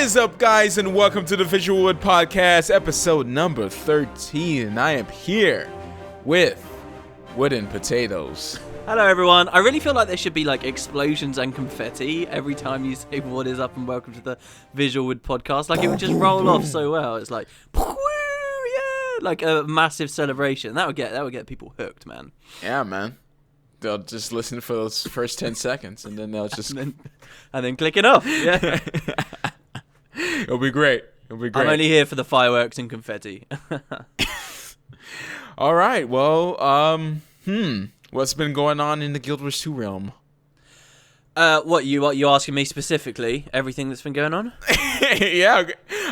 is up, guys, and welcome to the VisualWood podcast, episode number 13. And I am here with Wooden Potatoes. Hello, everyone. I really feel like there should be like explosions and confetti every time you say "What is up?" and welcome to the VisualWood podcast. Like it would just roll off so well. It's like, yeah, like a massive celebration. That would get people hooked, man. Yeah, man. They'll just listen for those first 10 seconds, and then they'll just and then click it off. Yeah. It'll be great. I'm only here for the fireworks and confetti. All right. Well, what's been going on in the Guild Wars 2 realm? What you asking me specifically? Everything that's been going on? Yeah,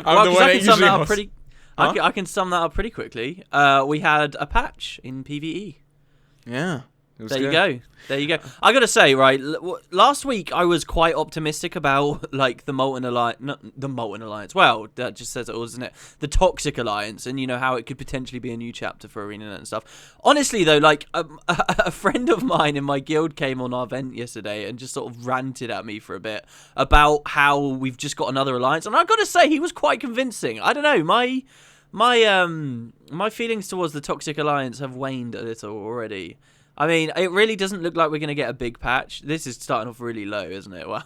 I'm the one that usually hosts. I can sum that up pretty quickly. We had a patch in PvE. Yeah. There you go. I gotta say, right, last week I was quite optimistic about like the Molten Alliance, not the Molten Alliance. Well, that just says it all, doesn't it? The Toxic Alliance, and you know how it could potentially be a new chapter for ArenaNet and stuff. Honestly, though, like a friend of mine in my guild came on our event yesterday and just sort of ranted at me for a bit about how we've just got another alliance, and I gotta say he was quite convincing. I don't know, my feelings towards the Toxic Alliance have waned a little already. I mean, it really doesn't look like we're going to get a big patch. This is starting off really low, isn't it? Well,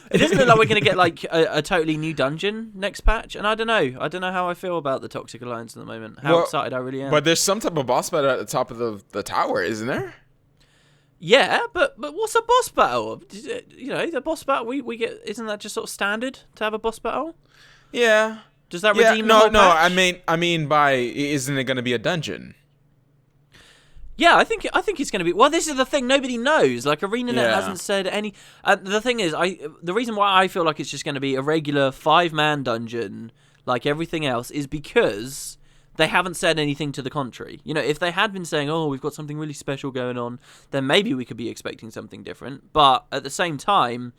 it doesn't look like we're going to get like a totally new dungeon next patch. And I don't know how I feel about the Toxic Alliance at the moment. How excited I really am. But there's some type of boss battle at the top of the tower, isn't there? Yeah, but what's a boss battle? You know, the boss battle we get, isn't that just sort of standard to have a boss battle? Yeah. Does that redeem the whole patch? I mean by isn't it going to be a dungeon? Yeah, I think it's going to be. Well, this is the thing. Nobody knows. Like ArenaNet hasn't said any. The thing is, the reason why I feel like it's just going to be a regular 5-man dungeon, like everything else, is because they haven't said anything to the contrary. You know, if they had been saying, "Oh, we've got something really special going on," then maybe we could be expecting something different. But at the same time,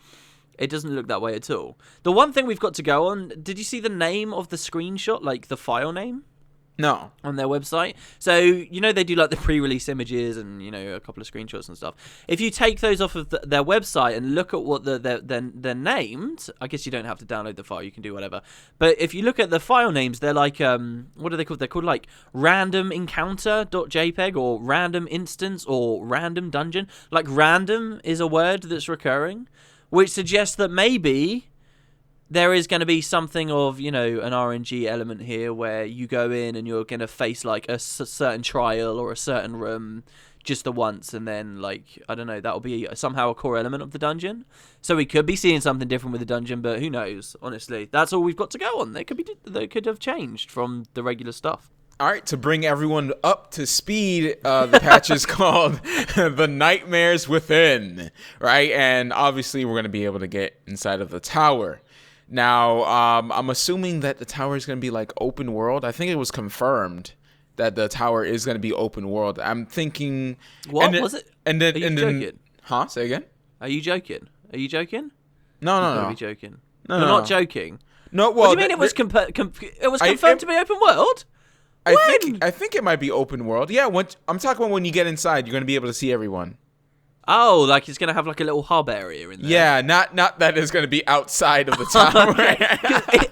it doesn't look that way at all. The one thing we've got to go on. Did you see the name of the screenshot? Like the file name? No. On their website. So, you know, they do like the pre-release images and, you know, a couple of screenshots and stuff. If you take those off of their website and look at what they're named, I guess you don't have to download the file, you can do whatever. But if you look at the file names, they're like, what are they called? They're called like random encounter.jpg or random instance or random dungeon. Like random is a word that's recurring, which suggests that maybe there is going to be something of, you know, an RNG element here where you go in and you're going to face like a certain trial or a certain room just the once, and then like, I don't know, that'll be somehow a core element of the dungeon. So we could be seeing something different with the dungeon, but who knows? Honestly, that's all we've got to go on. They could have changed from the regular stuff. All right, to bring everyone up to speed, the patch is called The Nightmares Within, right? And obviously we're going to be able to get inside of the tower. Now, I'm assuming that the tower is going to be like open world. I think it was confirmed that the tower is going to be open world. I'm thinking. What was it? And then, Are you joking? Huh? Say again? Are you joking? No. You gotta be joking. No, You're not joking. No. Well, what do you mean it was confirmed to be open world? I think it might be open world. Yeah. I'm talking about when you get inside, you're going to be able to see everyone. Oh, like it's going to have like a little hub area in there. Yeah, not that it's going to be outside of the tower.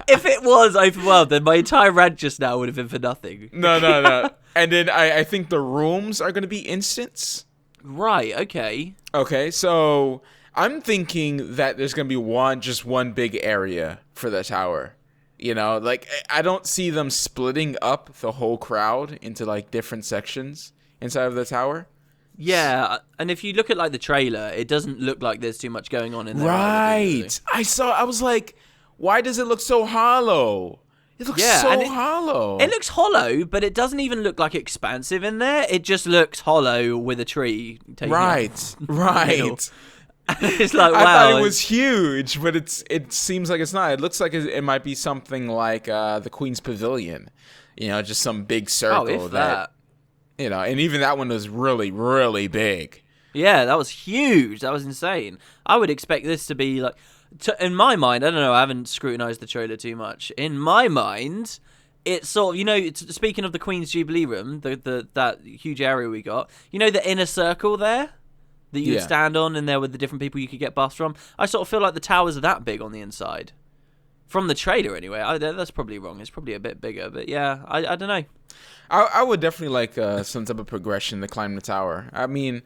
If it was open world, then my entire rant just now would have been for nothing. No. And then I think the rooms are going to be instants. Right, okay. Okay, so I'm thinking that there's going to be just one big area for the tower. You know, like I don't see them splitting up the whole crowd into like different sections inside of the tower. Yeah, and if you look at like the trailer, it doesn't look like there's too much going on in there. Right. I was like, why does it look so hollow? It looks hollow. It looks hollow, but it doesn't even look like expansive in there. It just looks hollow with a tree taking right. It's like, wow. I thought it was huge, but it seems like it's not. It looks like it might be something like the Queen's Pavilion. You know, just some big circle. Oh, if that. You know, and even that one was really, really big. Yeah, that was huge. That was insane. I would expect this to be like, in my mind, I don't know, I haven't scrutinized the trailer too much. In my mind, it's sort of, you know, speaking of the Queen's Jubilee Room, that huge area we got, you know, the inner circle there that you would stand on, and there were the different people you could get buffs from. I sort of feel like the towers are that big on the inside. From the trailer, anyway. That's probably wrong. It's probably a bit bigger, but yeah, I don't know. I would definitely like some type of progression to climb the tower. I mean,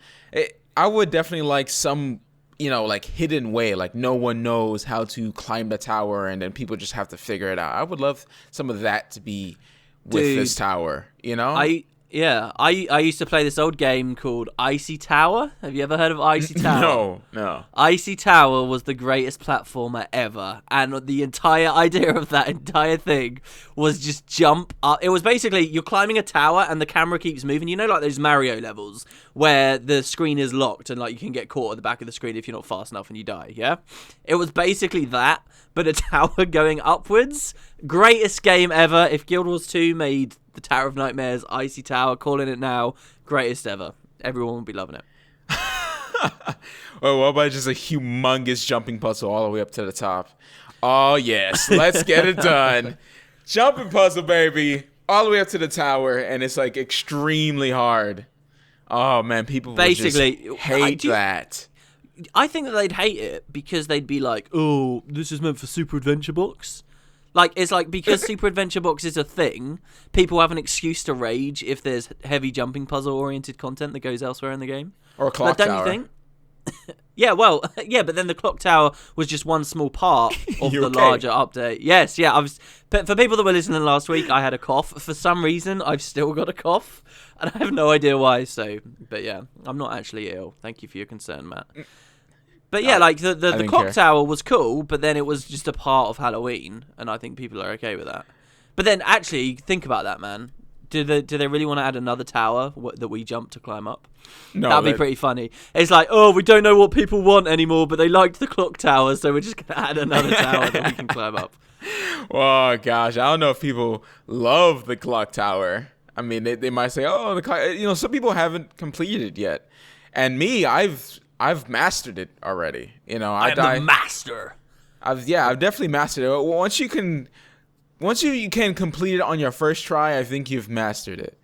I would definitely like some, like hidden way, like no one knows how to climb the tower, and then people just have to figure it out. I would love some of that to be with this tower. I used to play this old game called Icy Tower. Have you ever heard of Icy Tower? No. Icy Tower was the greatest platformer ever, and the entire idea of that entire thing was just jump up. It was basically you're climbing a tower and the camera keeps moving. Like those Mario levels where the screen is locked and like you can get caught at the back of the screen if you're not fast enough and you die. Yeah, it was basically that, but a tower going upwards. Greatest game ever. If Guild Wars 2 made the Tower of Nightmares, Icy Tower, calling it now, greatest ever. Everyone will be loving it. Well, what about just a humongous jumping puzzle all the way up to the top? Oh, yes. Let's get it done. Jumping puzzle, baby. All the way up to the tower, and it's like extremely hard. Oh, man, people basically would just hate that. I think that they'd hate it because they'd be like, oh, this is meant for Super Adventure Box. Like, it's like, because Super Adventure Box is a thing, people have an excuse to rage if there's heavy jumping puzzle-oriented content that goes elsewhere in the game. Or a clock tower. Don't you think? Yeah, well, yeah, but then the clock tower was just one small part of the larger update. Yes, yeah. For people that were listening last week, I had a cough. For some reason, I've still got a cough, and I have no idea why. So, but yeah, I'm not actually ill. Thank you for your concern, Matt. But yeah, like the clock tower was cool, but then it was just a part of Halloween, and I think people are okay with that. But then actually, think about that, man. Do they really want to add another tower that we jump to climb up? No, that'd be pretty funny. It's like, oh, we don't know what people want anymore, but they liked the clock tower, so we're just gonna add another tower that we can climb up. Oh gosh, I don't know if people love the clock tower. I mean, they might say, oh, the clock. Some people haven't completed it yet, and me, I've mastered it already. I'm the master. I've definitely mastered it. Once you can complete it on your first try, I think you've mastered it.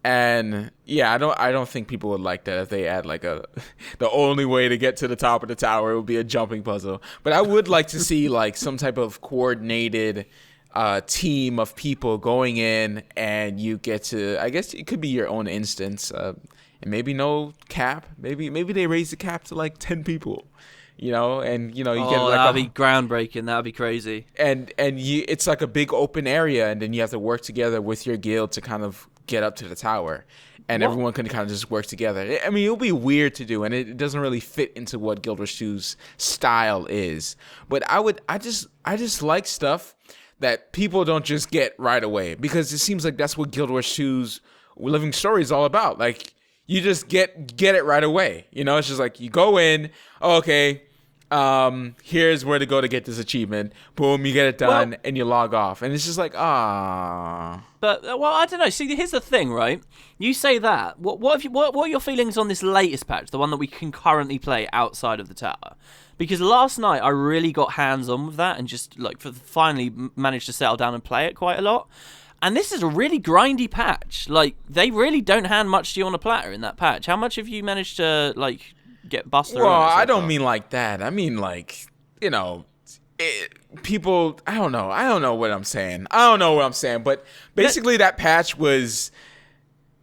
And yeah, I don't think people would like that if they add like the only way to get to the top of the tower would be a jumping puzzle. But I would like to see like some type of coordinated team of people going in, and you get to, I guess it could be your own instance. And maybe no cap. Maybe they raise the cap to like 10 people, and you get like that'd be groundbreaking. That'd be crazy. And it's like a big open area, and then you have to work together with your guild to kind of get up to the tower, and everyone can kind of just work together. I mean, it'll be weird to do, and it doesn't really fit into what Guild Wars 2's style is. But I just like stuff that people don't just get right away, because it seems like that's what Guild Wars 2's Living Story is all about. Like, you just get it right away. It's just like you go in, okay, here's where to go to get this achievement. Boom, you get it done, and you log off. And it's just like, ah. But I don't know. See, here's the thing, right? You say that. What are your feelings on this latest patch, the one that we can currently play outside of the tower? Because last night I really got hands on with that and just like finally managed to settle down and play it quite a lot. And this is a really grindy patch. Like, they really don't hand much to you on a platter in that patch. How much have you managed to, like, get busted around? Well, I don't mean like that. I mean, like, people, I don't know what I'm saying. But basically that patch was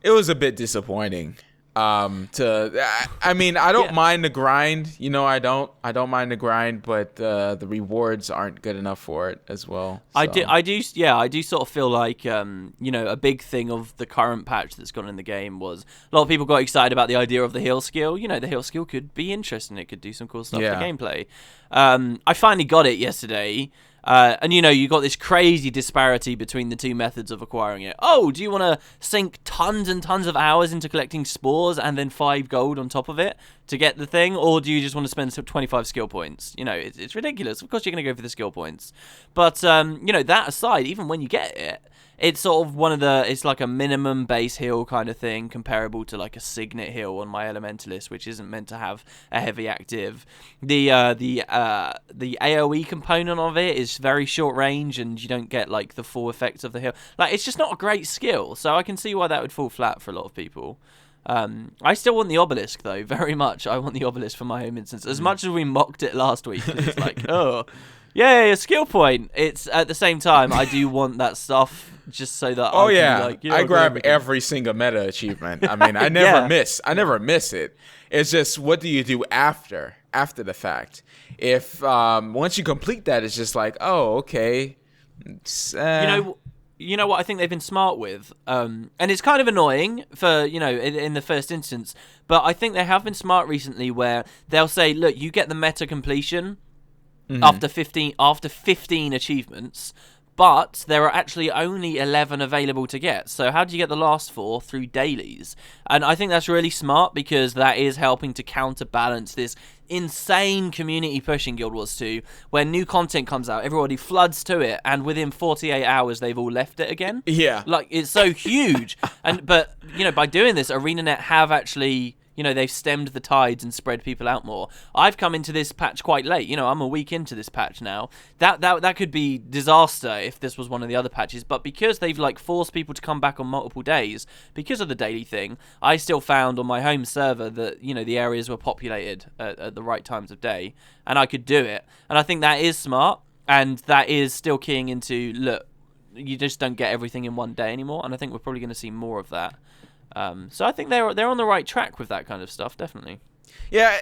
a bit disappointing. I don't mind the grind. I don't mind the grind, but the rewards aren't good enough for it as well. So. I do sort of feel like a big thing of the current patch that's gone in the game was a lot of people got excited about the idea of the heal skill. The heal skill could be interesting. It could do some cool stuff for gameplay. I finally got it yesterday. And you got this crazy disparity between the two methods of acquiring it. Oh, do you want to sink tons and tons of hours into collecting spores and then 5 gold on top of it to get the thing? Or do you just want to spend 25 skill points? It's ridiculous. Of course you're going to go for the skill points. But, that aside, even when you get it, it's sort of it's like a minimum base heal kind of thing, comparable to like a signet heal on my Elementalist, which isn't meant to have a heavy active. The AoE component of it is very short range, and you don't get like the full effects of the heal. Like, it's just not a great skill, so I can see why that would fall flat for a lot of people. I still want the obelisk though, very much. I want the obelisk for my home instance. As much as we mocked it last week, it's like, oh. Yeah, skill point. It's at the same time, I do want that stuff just so that Oh I yeah, can, like, you know, I grab everything. every single meta achievement. I mean, I never Yeah. miss. I never miss it. It's just what do you do after the fact? If once you complete that, it's just like, oh, okay. You know what I think they've been smart with, and it's kind of annoying for, you know, in the first instance, but I think they have been smart recently where they'll say, look, you get the meta completion after 15 achievements, but there are actually only 11 available to get. So how do you get the last 4? Through dailies. And I think that's really smart because that is helping to counterbalance this insane community push in Guild Wars 2 where new content comes out, everybody floods to it, and within 48 hours they've all left it again. Yeah. Like, it's so huge. But, you know, by doing this, ArenaNet have actually... You know, they've stemmed the tides and spread people out more. I've come into this patch quite late. You know, I'm a week into this patch now. That could be disaster if this was one of the other patches. But because they've, like, forced people to come back on multiple days, because of the daily thing, I still found on my home server that, you know, the areas were populated at the right times of day. And I could do it. And I think that is smart. And that is still keying into, look, you just don't get everything in one day anymore. And I think we're probably going to see more of that. So I think they're on the right track with that kind of stuff, definitely. Yeah,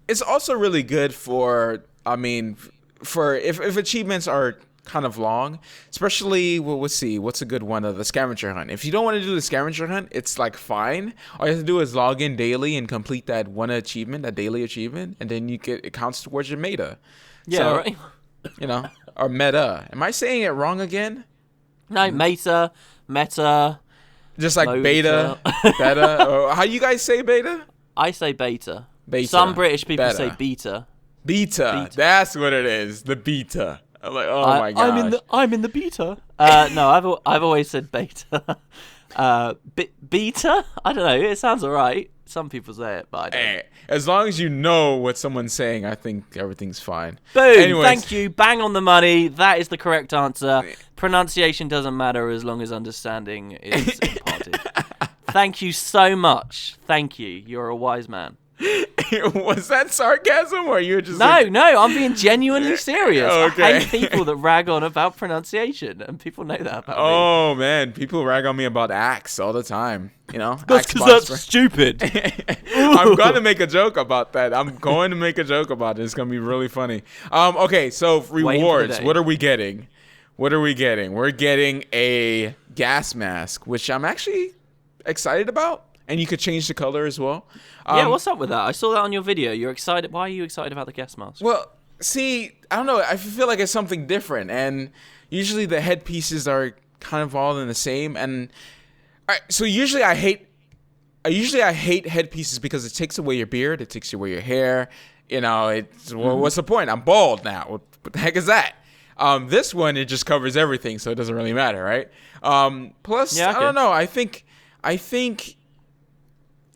it's also really good for, I mean, for if achievements are kind of long, especially, well, let's see, what's a good one of the scavenger hunt. If you don't want to do the scavenger hunt, it's like fine. All you have to do is log in daily and complete that one achievement, that daily achievement, and then it counts towards your meta. Yeah, so, right. You know, or meta. Am I saying it wrong again? No, meta. Just like beta, or how you guys say beta? I say beta. Beta. Some British people Beta. say beta. Beta. That's what it is. The beta. I'm like, oh my gosh. I'm in the beta. No, I've always said beta. Beta? I don't know. It sounds alright. Some people say it, but I don't. Hey, as long as you know what someone's saying, I think everything's fine. Boom! Anyways. Thank you. Bang on the money. That is the correct answer. Pronunciation doesn't matter as long as understanding is imparted. Thank you so much. Thank you. You're a wise man. Was that sarcasm, or you were just No, like... I'm being genuinely serious. Okay. I hate people that rag on about pronunciation, and people know that about me. Oh man, people rag on me about axe all the time. You know, That's because that's stupid. I'm gonna make a joke about that. I'm going to make a joke about it. It's gonna be really funny. Okay, so rewards. What are we getting? We're getting a gas mask, which I'm actually excited about. And you could change the color as well. Yeah, what's up with that? I saw that on your video. You're excited. Why are you excited about the gas mask? Well, see, I don't know. I feel like it's something different. And usually the headpieces are kind of all in the same. And so usually I hate headpieces because it takes away your beard. It takes away your hair. You know, what's the point? I'm bald now. What the heck is that? This one, it just covers everything, so it doesn't really matter, right? Plus, yeah, okay. I don't know. I think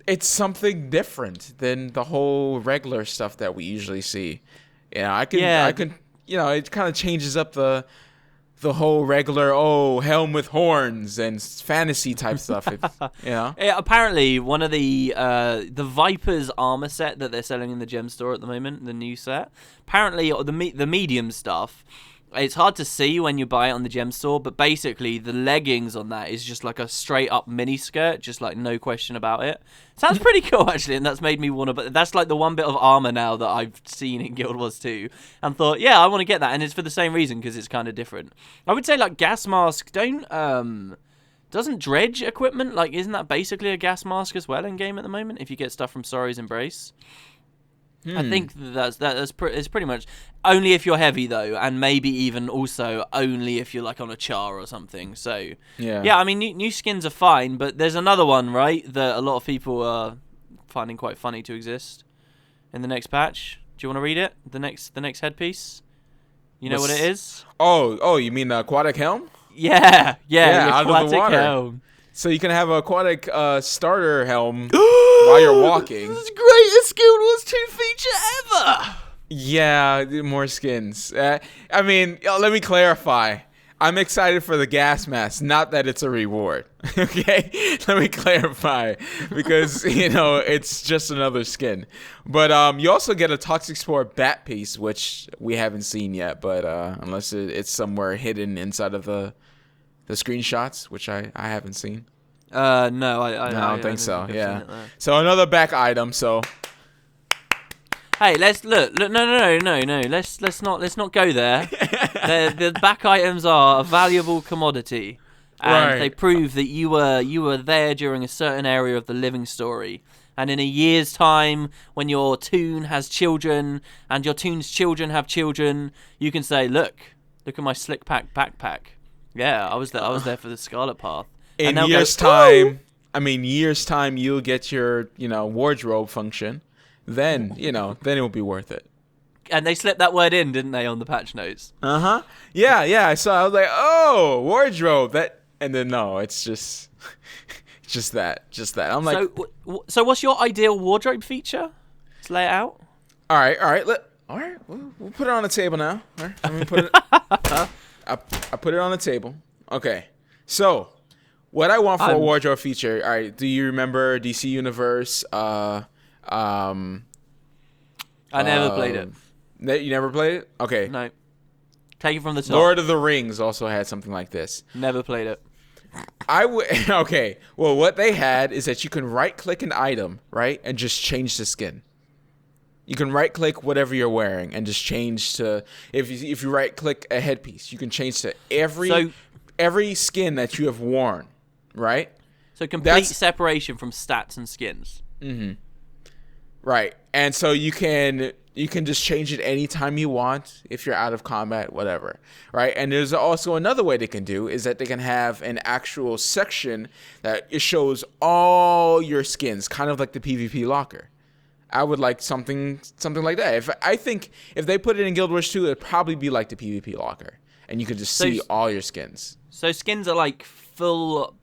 it's something different than the whole regular stuff that we usually see. You know, I can, you know, it kind of changes up the whole regular helm with horns and fantasy type stuff. You know, apparently one of the Viper's armor set that they're selling in the gem store at the moment, the new set. Apparently, the medium stuff. It's hard to see when you buy it on the gem store, but basically the leggings on that is just like a straight up mini skirt, just like no question about it. Sounds pretty cool actually, and that's made me want to. But that's like the one bit of armor now that I've seen in Guild Wars 2, and thought, yeah, I want to get that, and it's for the same reason because it's kind of different. I would say like gas mask doesn't dredge equipment, like isn't that basically a gas mask as well in game at the moment? If you get stuff from Sorry's Embrace. I think that's pretty much only if you're heavy though, and maybe even also only if you're like on a char or something. So yeah. I mean, new skins are fine, but there's another one, right, that a lot of people are finding quite funny to exist in the next patch. Do you want to read it? The next headpiece. You know what it is? Oh, you mean the aquatic helm? Yeah, out of the water. Helm. So you can have an aquatic starter helm while you're walking. This is the greatest Guild Wars 2 feature ever! Yeah, more skins. I mean, let me clarify. I'm excited for the gas mask, not that it's a reward. Okay, let me clarify, because it's just another skin. But you also get a Toxic Spore bat piece, which we haven't seen yet. But unless it's somewhere hidden inside of the screenshots, which I haven't seen. No, I don't think so. I've Yeah. seen it, So another back item. So. Hey, let's look. No. Let's not go there. The back items are a valuable commodity, and they prove that you were there during a certain area of the living story. And in a year's time, when your toon has children and your toon's children have children, you can say, "Look at my slick pack backpack. Yeah, I was there for the Scarlet Path." In and years' time, you'll get your wardrobe function. Then it will be worth it. And they slipped that word in, didn't they, on the patch notes? Yeah. I saw. I was like, oh, wardrobe. That, and then no, it's just that. I'm like, so what's your ideal wardrobe feature? Let's lay it out. All right. We'll put it on the table now. All right, let me put it. I put it on the table. Okay. So, what I want for a wardrobe feature. All right. Do you remember DC Universe? I never played it. You never played it? Okay. No. Take it from the top. Lord of the Rings also had something like this. Never played it. Okay. Well, what they had is that you can right-click an item, right, and just change the skin. You can right-click whatever you're wearing and just change to if you right-click a headpiece, you can change to every skin that you have worn, right? So complete separation from stats and skins. Mm-hmm. Right. And so you can just change it anytime you want if you're out of combat, whatever. Right. And there's also another way they can do is that they can have an actual section that it shows all your skins, kind of like the PvP locker. I would like something like that. I think if they put it in Guild Wars 2, it'd probably be like the PvP locker, and you could just see all your skins. So skins are like full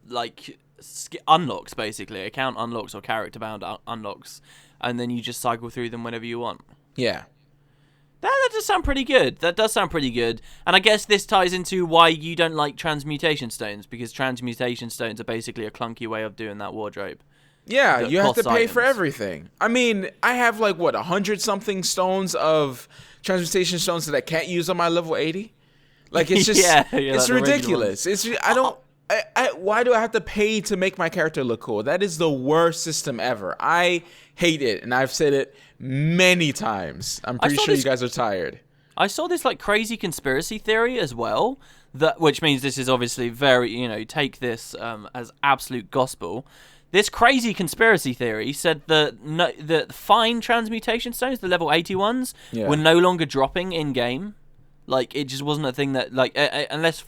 unlocks, basically, account unlocks or character bound unlocks. And then you just cycle through them whenever you want. Yeah. That does sound pretty good. And I guess this ties into why you don't like transmutation stones, because transmutation stones are basically a clunky way of doing that wardrobe. Yeah, you have to pay for everything. I mean, I have 100-something stones of transmutation stones that I can't use on my level 80. Like, it's just, it's ridiculous. Why do I have to pay to make my character look cool? That is the worst system ever. I hate it, and I've said it many times. I'm pretty sure you guys are tired. I saw this crazy conspiracy theory as well, which means this is obviously very, take this as absolute gospel. This crazy conspiracy theory said that the fine transmutation stones, the level 80 ones, were no longer dropping in game. Like, it just wasn't a thing that, unless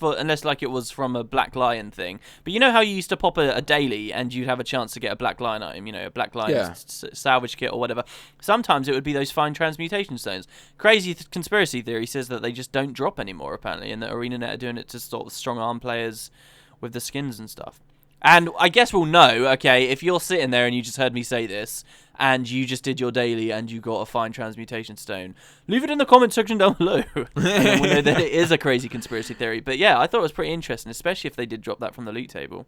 it was from a Black Lion thing. But you know how you used to pop a daily and you'd have a chance to get a Black Lion item, a Black Lion salvage kit or whatever. Sometimes it would be those fine transmutation stones. Crazy conspiracy theory says that they just don't drop anymore, apparently, and that ArenaNet are doing it to sort of strong arm players with the skins and stuff. And I guess we'll know, okay, if you're sitting there and you just heard me say this, and you just did your daily and you got a fine transmutation stone, leave it in the comment section down below. And then we'll know that it is a crazy conspiracy theory. But yeah, I thought it was pretty interesting, especially if they did drop that from the loot table.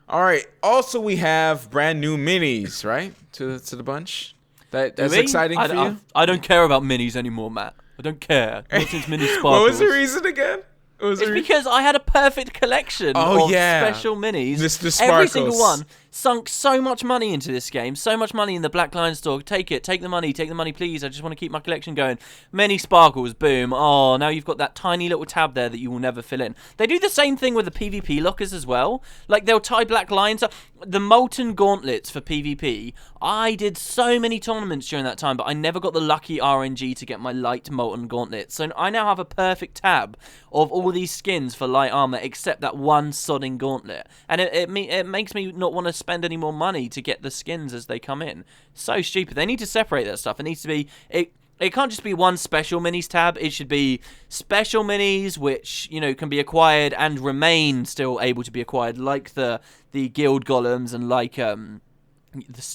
All right. Also, we have brand new minis, right, to the bunch. That's exciting for you? I don't care about minis anymore, Matt. I don't care. Not since mini sparkles. What was the reason again? It's because I had a perfect collection of special minis. The sparkles. Every single one sunk so much money into this game, so much money in the Black Lion store. Take the money, please. I just want to keep my collection going. Many sparkles, boom. Oh, now you've got that tiny little tab there that you will never fill in. They do the same thing with the PvP lockers as well. Like, they'll tie Black Lions up. The molten gauntlets for PvP, I did so many tournaments during that time, but I never got the lucky RNG to get my light molten gauntlet. So I now have a perfect tab of all these skins for light armor except that one sodding gauntlet. And it makes me not want to spend any more money to get the skins as they come in. So stupid. They need to separate that stuff. It needs to be... It can't just be one special minis tab. It should be special minis which, can be acquired and remain still able to be acquired, like the guild golems and like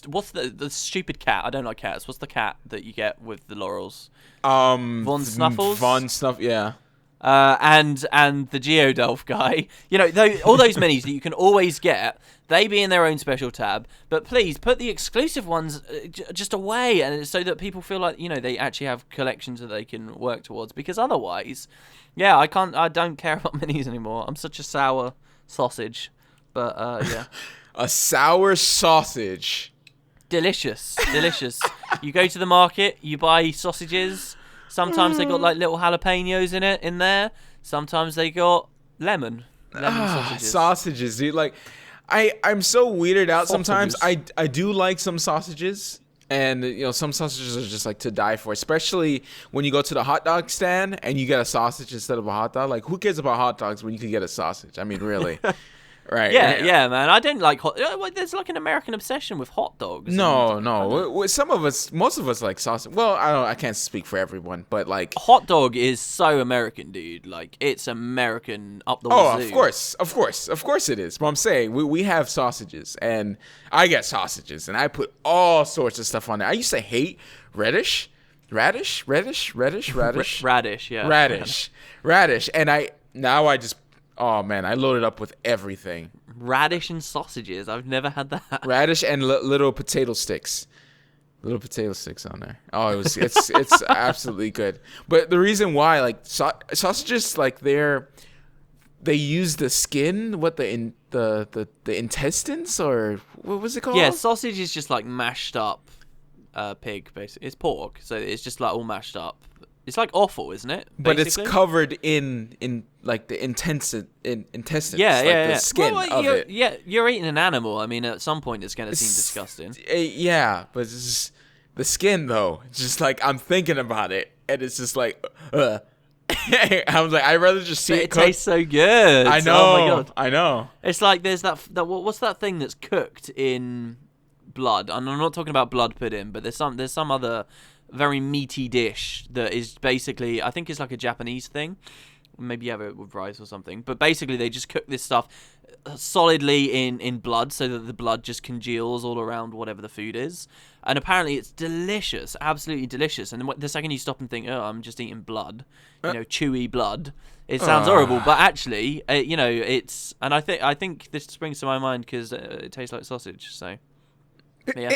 what's the stupid cat? I don't like cats. What's the cat that you get with the laurels? Von Snuffles? Von Snuff, yeah. and the Geodelf guy. You know, all those minis that you can always get, they be in their own special tab. But please put the exclusive ones just away, and so that people feel like, you know, they actually have collections that they can work towards. Because otherwise, yeah, I don't care about minis anymore. I'm such a sour sausage. But yeah, a sour sausage. Delicious. You go to the market, you buy sausages. Sometimes they got like little jalapenos in there. Sometimes they got lemon sausages. Sausages, dude. Like, I'm so weirded out sometimes. Sausages. I do like some sausages, and you know, some sausages are just like to die for. Especially when you go to the hot dog stand and you get a sausage instead of a hot dog. Like, who cares about hot dogs when you can get a sausage? I mean, really. Right. Yeah, man. I don't like hot. There's like an American obsession with hot dogs. No. Most of us like sausage. Well, I can't speak for everyone, but like hot dog is so American, dude. Like, it's American up the wazoo. Of course it is. But I'm saying we have sausages, and I get sausages, and I put all sorts of stuff on there. I used to hate radish, yeah. Radish, and now I just. Oh, man, I loaded up with everything. Radish and sausages. I've never had that. Radish and little potato sticks. Little potato sticks on there. Oh, it's absolutely good. But the reason why, like, sausages, like, they use the skin, the intestines, or what was it called? Yeah, sausage is just, like, mashed up pig, basically. It's pork, so it's just, like, all mashed up. It's like offal, isn't it? Basically? But it's covered in like the intestines. Yeah. The skin of it. Yeah, you're eating an animal. I mean, at some point it's going to seem disgusting. Yeah, but it's just, the skin though. It's just like I'm thinking about it, and it's just like, I was like, I'd rather just see it cooked. Tastes so good. I know. Oh my god. I know. It's like there's that what's that thing that's cooked in blood? And I'm not talking about blood pudding, but there's some other very meaty dish that is basically, I think it's like a Japanese thing. Maybe you have it with rice or something. But basically they just cook this stuff solidly in blood so that the blood just congeals all around whatever the food is. And apparently it's delicious, absolutely delicious. And the second you stop and think, oh, I'm just eating blood, you know, chewy blood, it sounds horrible. But actually, you know, it's... And I think this springs to my mind because it tastes like sausage, so... Yeah.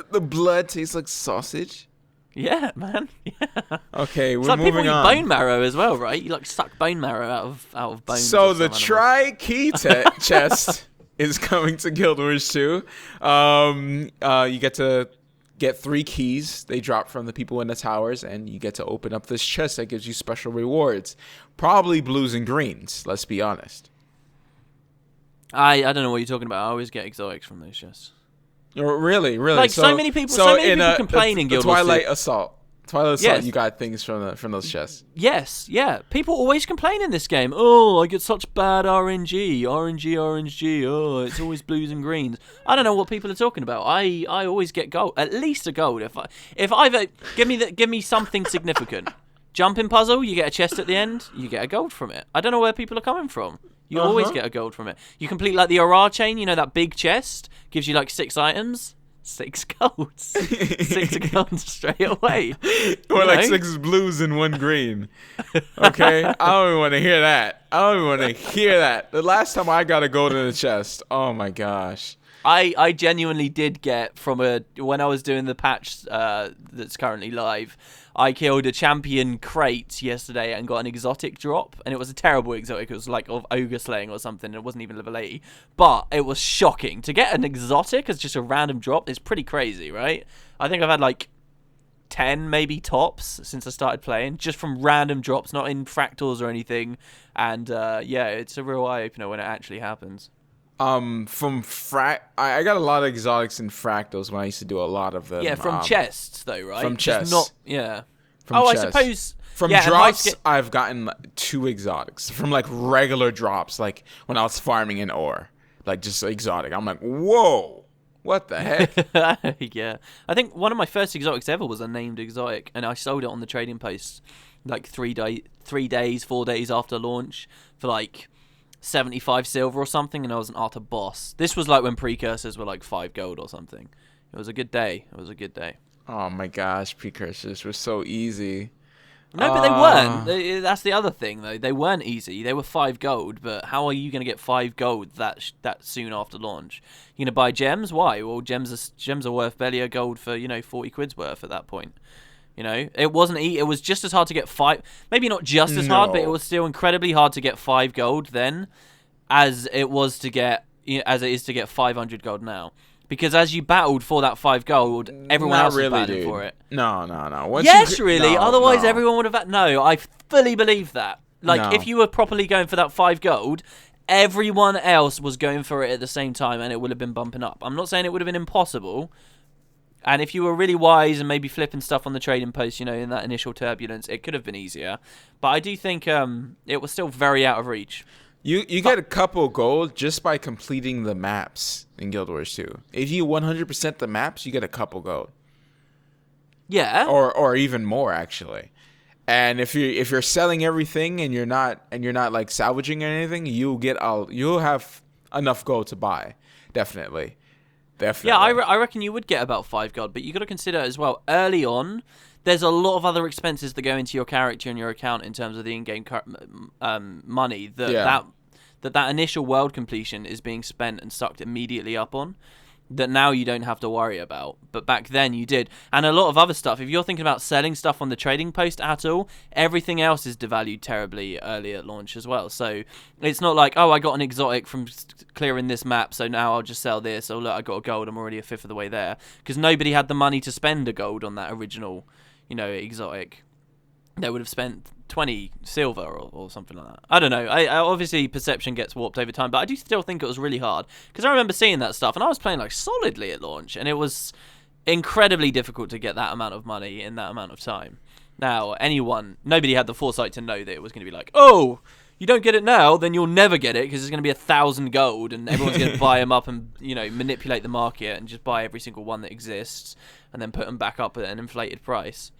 The blood tastes like sausage? Yeah, man. Yeah. Okay, it's we're like moving people on. Eat bone marrow as well, right? You like suck bone marrow out of bones. So the tri-key chest is coming to Guild Wars 2. You get to get 3 keys. They drop from the people in the towers, and you get to open up this chest that gives you special rewards. Probably blues and greens. Let's be honest. I don't know what you're talking about. I always get exotics from those chests. Really. Like so many people complain in Guild Wars 2. Twilight Assault, you got things from those chests. Yes, yeah. People always complain in this game. Oh, I get such bad RNG. Oh, it's always blues and greens. I don't know what people are talking about. I always get gold, at least a gold. If I've give me something significant. Jumping puzzle, you get a chest at the end. You get a gold from it. I don't know where people are coming from. You always get a gold from it. You complete like the Aura chain, you know, that big chest, gives you like 6 items, 6 golds. 6 golds straight away. Or like 6 blues and 1 green. Okay? I don't even want to hear that. The last time I got a gold in the chest, oh my gosh. I genuinely did get when I was doing the patch that's currently live, I killed a champion crate yesterday and got an exotic drop, and it was a terrible exotic. It was like of ogre slaying or something, and it wasn't even level 80. But it was shocking. To get an exotic as just a random drop is pretty crazy, right? I think I've had like 10 maybe tops since I started playing, just from random drops, not in fractals or anything. And yeah, it's a real eye-opener when it actually happens. I got a lot of exotics and fractals when I used to do a lot of them. Yeah, from chests though, right? From chests. I suppose from drops. I've gotten 2 exotics from like regular drops, like when I was farming in ore, like just exotic. I'm like, whoa, what the heck? Yeah, I think one of my first exotics ever was a named exotic, and I sold it on the trading post like 4 days after launch for like 75 silver or something, and I was an Arthur boss. This was like when precursors were like 5 gold or something. It was a good day. Oh my gosh, precursors were so easy. No, but they weren't. That's the other thing, though. They weren't easy. They were 5 gold, but how are you going to get 5 gold that soon after launch? You're going to buy gems? Why? Well, gems are worth barely a gold for 40 quid's worth at that point. It wasn't. It was just as hard to get 5. Maybe not just as hard, but it was still incredibly hard to get 5 gold then, as it was to get as it is to get 500 gold now. Because as you battled for that 5 gold, everyone else was battling for it. No. Otherwise, everyone would have. No, I fully believe that. If you were properly going for that 5 gold, everyone else was going for it at the same time, and it would have been bumping up. I'm not saying it would have been impossible. And if you were really wise and maybe flipping stuff on the trading post, in that initial turbulence, it could have been easier. But I do think it was still very out of reach. You get a couple gold just by completing the maps in Guild Wars 2. If you 100% the maps, you get a couple gold. Yeah. Or even more actually. And if you're selling everything and you're not like salvaging or anything, you'll have enough gold to buy. Definitely. Yeah, I reckon you would get about 5 gold, but you got to consider as well early on. There's a lot of other expenses that go into your character and your account in terms of the in-game money that initial world completion is being spent and sucked immediately up on, that now you don't have to worry about. But back then you did. And a lot of other stuff, if you're thinking about selling stuff on the trading post at all, everything else is devalued terribly early at launch as well. So it's not like, I got an exotic from clearing this map, so now I'll just sell this. Oh, look, I got a gold, I'm already a fifth of the way there. Because nobody had the money to spend a gold on that original exotic. They would have spent 20 silver or something like that. I don't know. I obviously perception gets warped over time, but I do still think it was really hard because I remember seeing that stuff and I was playing solidly at launch, and it was incredibly difficult to get that amount of money in that amount of time. Now, nobody had the foresight to know that it was going to be oh, you don't get it now, then you'll never get it because it's going to be 1,000 gold and everyone's going to buy them up and manipulate the market and just buy every single one that exists and then put them back up at an inflated price.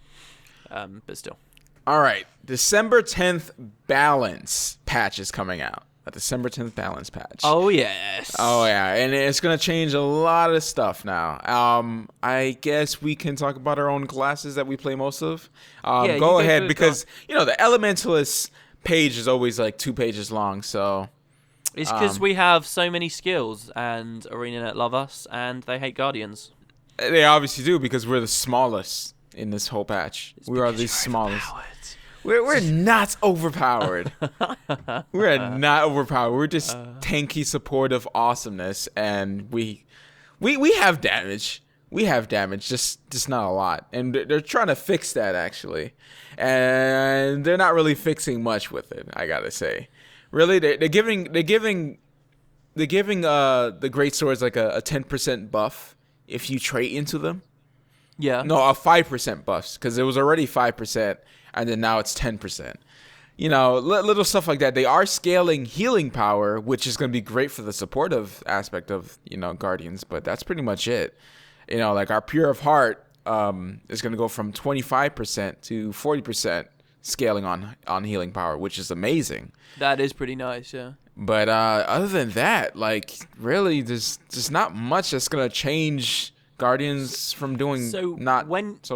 But still. All right, December 10th balance patch is coming out. A December 10th balance patch. Oh, yes. Oh, yeah, and it's going to change a lot of stuff now. I guess we can talk about our own classes that we play most of. Go ahead, because, the Elementalist page is always 2 pages long, so... It's because we have so many skills, and ArenaNet love us, and they hate Guardians. They obviously do, because we're the smallest in this whole patch. We are the smallest. We're not overpowered. We're not overpowered. We're just tanky, supportive awesomeness, and we have damage. We have damage, just not a lot. And they're trying to fix that actually, and they're not really fixing much with it. I gotta say, really, they're giving the great swords a 10% buff if you trait into them. Yeah. No, a 5% buffs, because it was already 5%, and then now it's 10%. Little stuff like that. They are scaling healing power, which is going to be great for the supportive aspect of, Guardians, but that's pretty much it. Our Pure of Heart is going to go from 25% to 40% scaling on healing power, which is amazing. That is pretty nice, yeah. But other than that, really, there's not much that's going to change Guardians from doing so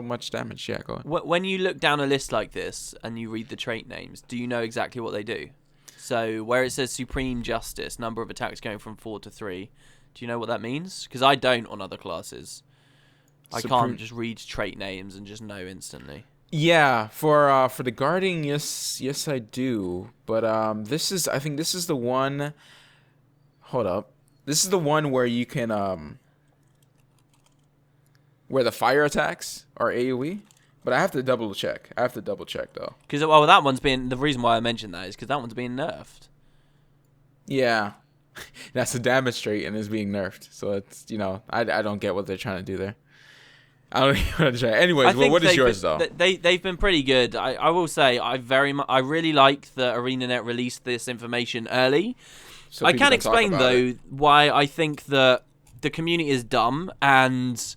much damage. Yeah, go on. When you look down a list like this and you read the trait names, do you know exactly what they do? So where it says Supreme Justice, number of attacks going from 4 to 3, do you know what that means? Because I don't on other classes. I can't just read trait names and just know instantly. Yeah, for the Guardian, yes I do. But I think this is the one. Hold up, this is the one where you can where the fire attacks are AoE, but I have to double check. Though. Because that one's been the reason why I mentioned that is because that one's being nerfed. Yeah, that's the damage trait and is being nerfed. So it's I don't get what they're trying to do there. I don't even understand. Anyways, what is yours though? They've been pretty good. I will say I really like that ArenaNet released this information early. So I can explain though why I think that the community is dumb and.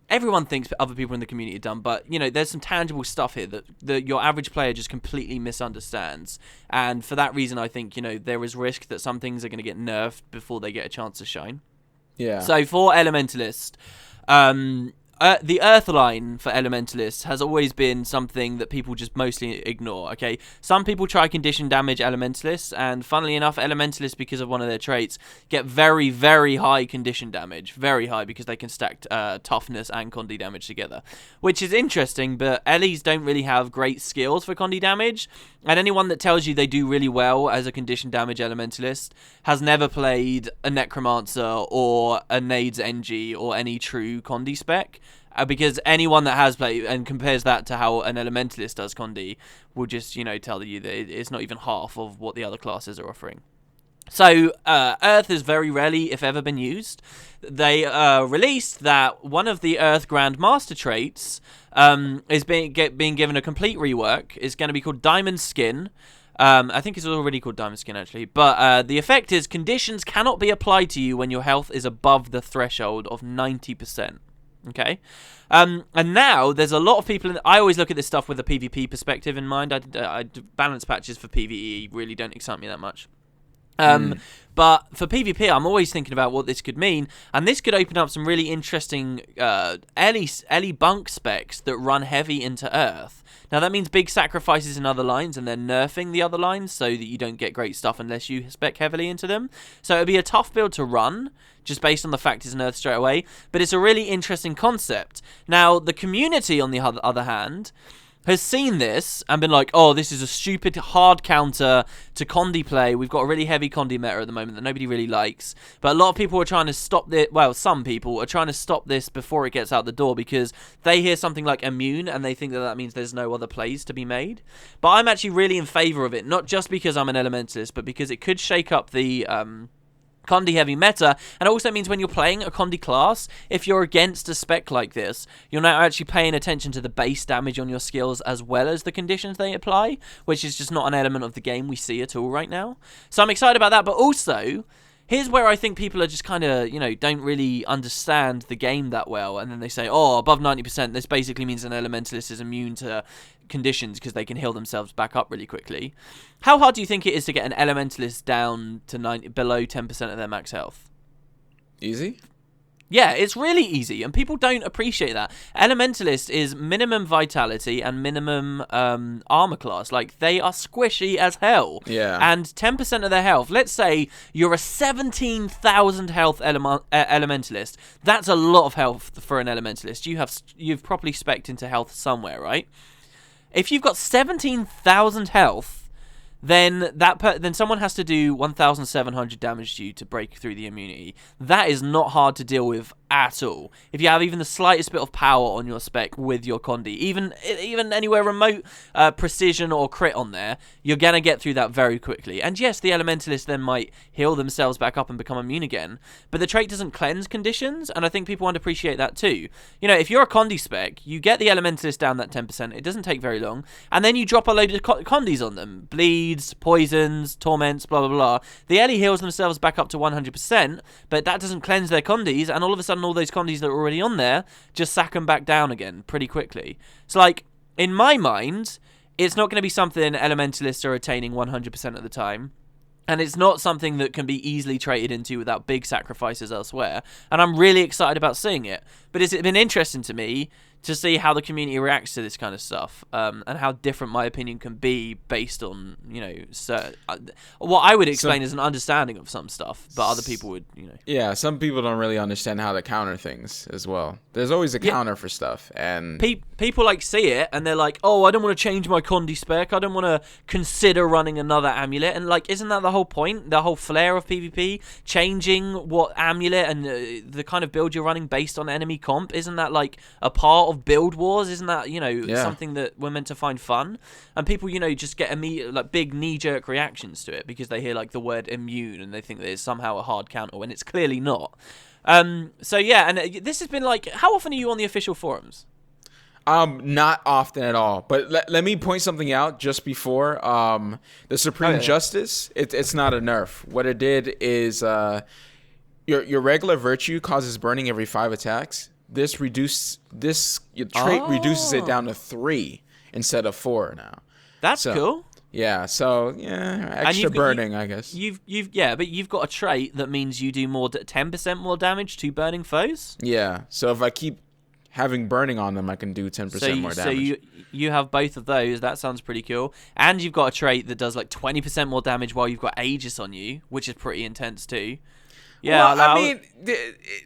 Everyone thinks other people in the community are dumb, but, there's some tangible stuff here that your average player just completely misunderstands. And for that reason, I think, there is risk that some things are going to get nerfed before they get a chance to shine. Yeah. So for Elementalist, the Earth line for Elementalists has always been something that people just mostly ignore, okay? Some people try condition damage Elementalists, and funnily enough, Elementalists, because of one of their traits, get very, very high condition damage. Very high, because they can stack toughness and Condi damage together. Which is interesting, but Ellies don't really have great skills for Condi damage, and anyone that tells you they do really well as a condition damage Elementalist has never played a Necromancer or a Nades NG or any true Condi spec. Because anyone that has played and compares that to how an Elementalist does Condi will just, tell you that it's not even half of what the other classes are offering. So, Earth has very rarely, if ever, been used. They released that one of the Earth Grand Master traits is being given a complete rework. It's going to be called Diamond Skin. I think it's already called Diamond Skin, actually. But the effect is conditions cannot be applied to you when your health is above the threshold of 90%. Okay, and now there's a lot of people. I always look at this stuff with a PvP perspective in mind. I balance patches for PvE really don't excite me that much. But for PvP, I'm always thinking about what this could mean, and this could open up some really interesting Ellie bunk specs that run heavy into Earth. Now that means big sacrifices in other lines, and then nerfing the other lines so that you don't get great stuff unless you spec heavily into them. So it'd be a tough build to run, just based on the fact it's an Earth straight away, but it's a really interesting concept. Now, the community, on the other hand, has seen this and been like, oh, this is a stupid hard counter to Condi play. We've got a really heavy Condi meta at the moment that nobody really likes. But a lot of people are trying to stop this. Well, some people are trying to stop this before it gets out the door because they hear something like immune and they think that that means there's no other plays to be made. But I'm actually really in favor of it, not just because I'm an Elementalist, but because it could shake up the Condi heavy meta, and it also means when you're playing a Condi class, if you're against a spec like this, you're now actually paying attention to the base damage on your skills as well as the conditions they apply, which is just not an element of the game we see at all right now. So I'm excited about that, but also, here's where I think people are just kind of, don't really understand the game that well, and then they say, oh, above 90%, this basically means an Elementalist is immune to conditions because they can heal themselves back up really quickly. How hard do you think it is to get an Elementalist down to below 10% of their max health? Easy? Yeah, it's really easy, and people don't appreciate that. Elementalist is minimum vitality and minimum armor class. Like, they are squishy as hell. Yeah. And 10% of their health, let's say you're a 17,000 health Elementalist. That's a lot of health for an Elementalist. You've properly spec'd into health somewhere, right? If you've got 17,000 health, then then someone has to do 1,700 damage to you to break through the immunity. That is not hard to deal with at all. If you have even the slightest bit of power on your spec with your Condi, even anywhere remote precision or crit on there, you're going to get through that very quickly. And yes, the Elementalists then might heal themselves back up and become immune again, but the trait doesn't cleanse conditions, and I think people underappreciate that too. If you're a Condi spec, you get the Elementalist down that 10%, it doesn't take very long, and then you drop a load of Condis on them. Bleeds, poisons, torments, blah, blah, blah. The Ellie heals themselves back up to 100%, but that doesn't cleanse their Condis, and all of a sudden all those Condis that are already on there just sack them back down again pretty quickly. So, like, in my mind, it's not going to be something Elementalists are attaining 100% of the time. And it's not something that can be easily traded into without big sacrifices elsewhere. And I'm really excited about seeing it. But it's been interesting to me to see how the community reacts to this kind of stuff, and how different my opinion can be based on, what I would explain as an understanding of some stuff, but other people would, Yeah, some people don't really understand how to counter things as well. There's always a counter for stuff, and people see it and they're like, oh, I don't want to change my Condi spec, I don't want to consider running another amulet, and isn't that the whole point, the whole flair of PvP, changing what amulet and the kind of build you're running based on enemy comp? Isn't that a part of build wars? Isn't that something that we're meant to find fun? And people just get immediate big knee-jerk reactions to it because they hear the word immune and they think that it's somehow a hard counter when it's clearly not. So yeah, and this has been how often are you on the official forums? Not often at all, but let me point something out just before. The Supreme Justice, it's not a nerf. What it did is your regular virtue causes burning every 5 attacks. Your trait reduces it down to 3 instead of 4 now. That's cool. Yeah, so extra burning, I guess. But you've got a trait that means you do 10% more damage to burning foes. Yeah, so if I keep having burning on them, I can do 10% more damage. So you have both of those. That sounds pretty cool. And you've got a trait that does like 20% more damage while you've got Aegis on you, which is pretty intense too. Yeah, well, I mean,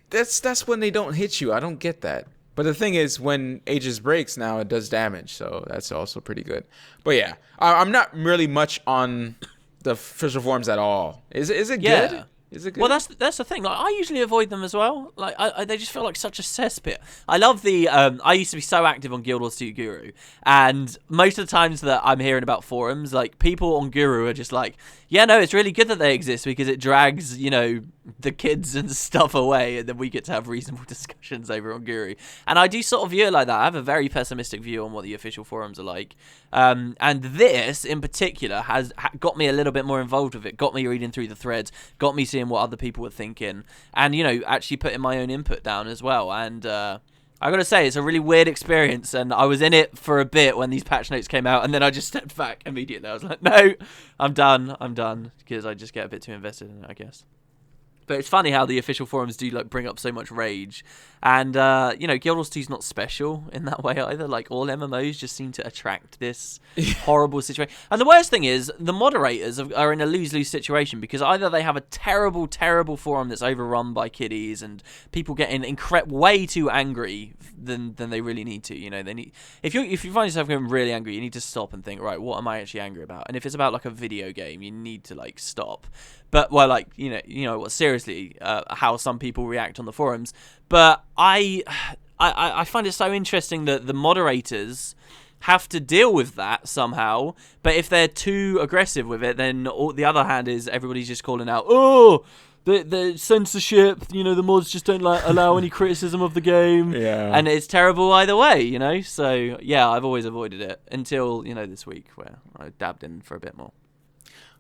that's when they don't hit you. I don't get that. But the thing is, when Aegis breaks now, it does damage, so that's also pretty good. But yeah, I'm not really much on the official forums at all. Is it good? Is it good? Well, that's the thing. Like, I usually avoid them as well. Like, they just feel like such a cesspit. I love the. I used to be so active on Guild Wars 2 Guru, and most of the times that I'm hearing about forums, like people on Guru are just like, yeah, no, it's really good that they exist because it drags, the kids and stuff away, and then we get to have reasonable discussions over on Guru. And I do sort of view it like that. I have a very pessimistic view on what the official forums are like. And this, in particular, has got me a little bit more involved with it, got me reading through the threads, got me seeing what other people were thinking, and, actually putting my own input down as well. And I gotta say, it's a really weird experience, and I was in it for a bit when these patch notes came out, and then I just stepped back immediately. I was like, no, I'm done, because I just get a bit too invested in it, I guess. But it's funny how the official forums do bring up so much rage, and Guild Wars 2 is not special in that way either. Like, all MMOs just seem to attract this horrible situation. And the worst thing is, the moderators are in a lose-lose situation, because either they have a terrible, terrible forum that's overrun by kiddies and people getting way too angry than they really need to. They need, if you find yourself getting really angry, you need to stop and think, right, what am I actually angry about? And if it's about like a video game, you need to stop. But seriously, how some people react on the forums. But I find it so interesting that the moderators have to deal with that somehow. But if they're too aggressive with it, then the other hand is everybody's just calling out, oh, the censorship, the mods just don't allow any criticism of the game. Yeah. And it's terrible either way, So, yeah, I've always avoided it until, this week where I dabbed in for a bit more.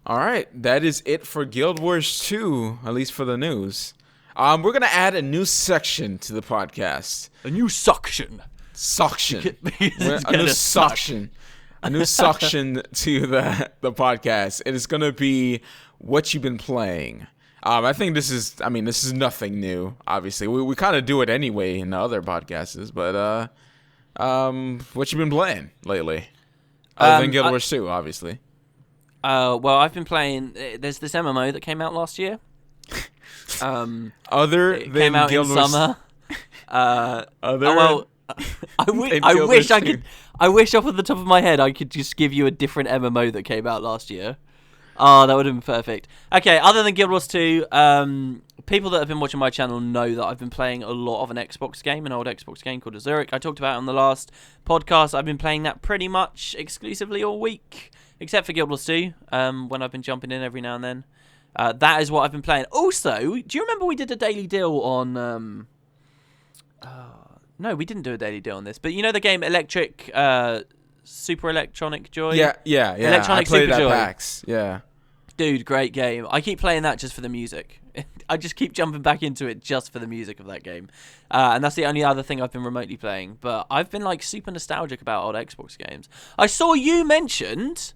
All right, that is it for Guild Wars 2, at least for the news. We're going to add a new section to the podcast. A new suction. Suction. A new suction. A new suction to the podcast. It is going to be what you've been playing. I think this is nothing new, obviously. We kind of do it anyway in the other podcasts, but what you been playing lately? Other than Guild Wars 2, obviously. Well, I've been playing. There's this MMO that came out last year. Other than came out Guild in Wars... summer. I wish I could. I wish off of the top of my head I could just give you a different MMO that came out last year. Oh, that would have been perfect. Okay, other than Guild Wars 2, people that have been watching my channel know that I've been playing a lot of an Xbox game, an old Xbox game called Zerg. I talked about it on the last podcast. I've been playing that pretty much exclusively all week. Except for Guild Wars 2, when I've been jumping in every now and then. That is what I've been playing. Also, do you remember we did a daily deal on... no, we didn't do a daily deal on this. But you know the game Electric... Super Electronic Joy? Yeah. Electronic I played Super it at Joy. PAX. Yeah. Dude, great game. I keep playing that just for the music. I just keep jumping back into it just for the music of that game. And that's the only other thing I've been remotely playing. But I've been super nostalgic about old Xbox games. I saw you mentioned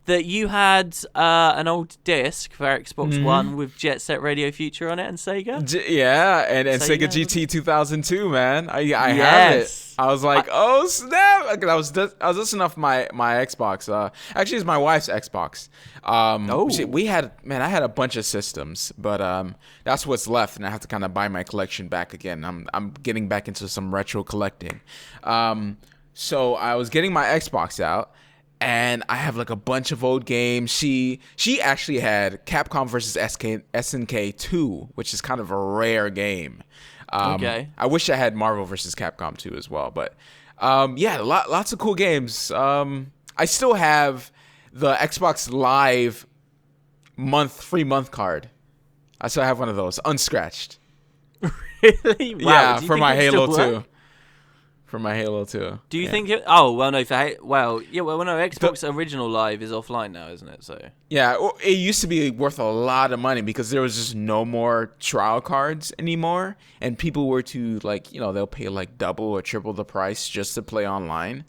that you had an old disc for Xbox One with Jet Set Radio Future on it and Sega. And Sega GT 2002, man. I have it. I was like, oh snap! I was listening off my Xbox. Actually, it's my wife's Xbox. I had a bunch of systems, but that's what's left, and I have to kind of buy my collection back again. I'm getting back into some retro collecting. So I was getting my Xbox out. And I have a bunch of old games. She actually had Capcom versus SNK 2, which is kind of a rare game. Okay. I wish I had Marvel versus Capcom 2 as well. But lots of cool games. I still have the Xbox Live free month card. I still have one of those, unscratched. Really? Wow. Yeah, for my Halo 2. For my Halo 2. Do you think it... Oh, well, no. Xbox Original Live is offline now, isn't it? So yeah, it used to be worth a lot of money because there was just no more trial cards anymore. And people were to, they'll pay double or triple the price just to play online,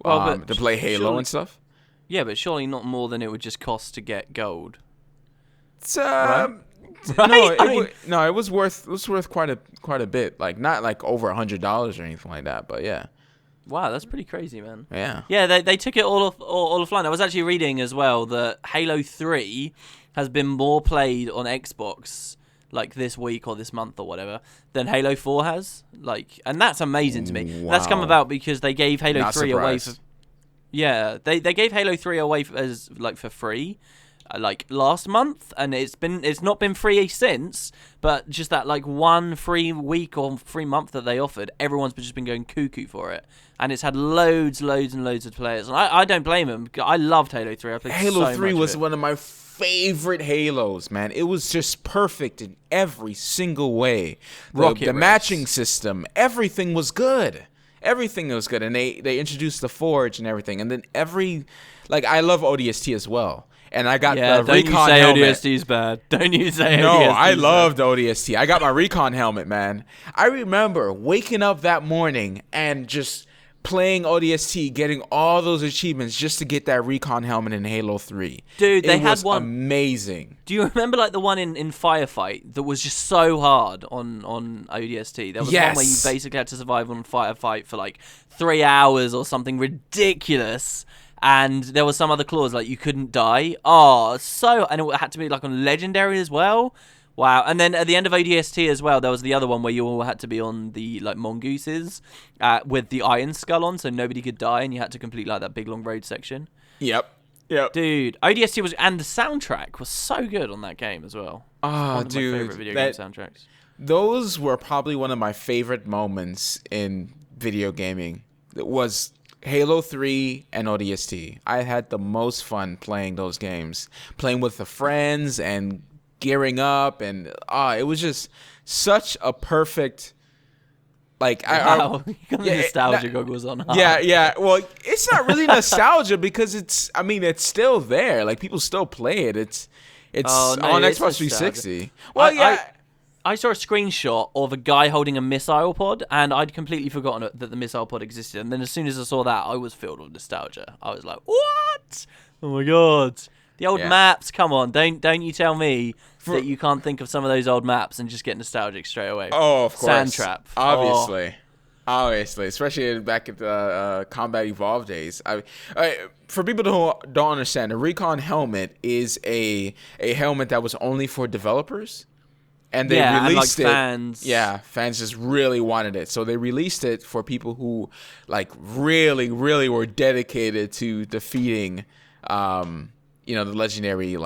to play Halo and stuff. Yeah, but surely not more than it would just cost to get gold. Right? Right? No, it was worth quite a bit. Like not like over $100 or anything like that, but yeah. Wow, that's pretty crazy, man. Yeah. Yeah, they took it all offline. I was actually reading as well that Halo 3 has been more played on Xbox like this week or this month or whatever than Halo 4 has. Like, and that's amazing to me. Wow. That's come about because they gave Halo Not 3 away for surprised. Yeah, they gave Halo 3 away as like for free. Like last month, and it's not been free since, but just that like 1 free week or free month that they offered, everyone's just been going cuckoo for it, and it's had loads and loads of players, and I don't blame them. I loved Halo 3. I played Halo so 3 much was of it. one of my favorite Halos, man. It was just perfect in every single way. The matching system, everything was good. Everything was good, and they introduced the Forge and everything, and then I love ODST as well. And I got the Recon helmet. Don't you say ODST is bad. Don't you say No, ODST I is loved ODST. I got my Recon helmet, man. I remember waking up that morning and just playing ODST, getting all those achievements just to get that Recon helmet in Halo 3. Dude, they it had was one amazing. Do you remember like the one in Firefight that was just so hard on ODST? There was one where you basically had to survive on Firefight for like 3 hours or something ridiculous. And there was some other clause like you couldn't die. And it had to be like on legendary as well. Wow. And then at the end of ODST as well, there was the other one where you all had to be on the like mongooses with the iron skull on, so nobody could die, and you had to complete like that big long road section. Yep. Dude, ODST was, and the soundtrack was so good on that game as well. Oh, one of dude, my favorite video game soundtracks. Those were probably one of my favorite moments in video gaming. It was Halo 3 and ODST. I had the most fun playing those games, playing with the friends and gearing up, and it was just such a perfect. Like wow, you got the nostalgia goggles on. Yeah. Well, it's not really nostalgia because it's still there. Like people still play it. It's on Xbox 360. Well, yeah. I saw a screenshot of a guy holding a missile pod, and I'd completely forgotten that the missile pod existed. And then as soon as I saw that, I was filled with nostalgia. I was like, "What? Oh my god!" The old maps. Come on, don't you tell me that you can't think of some of those old maps and just get nostalgic straight away. Oh, of course. Sandtrap. Obviously, especially back at the Combat Evolved days. For people who don't understand, a Recon helmet is a helmet that was only for developers. And they released it. Fans. Yeah, fans just really wanted it. So they released it for people who like really, really were dedicated to defeating the legendary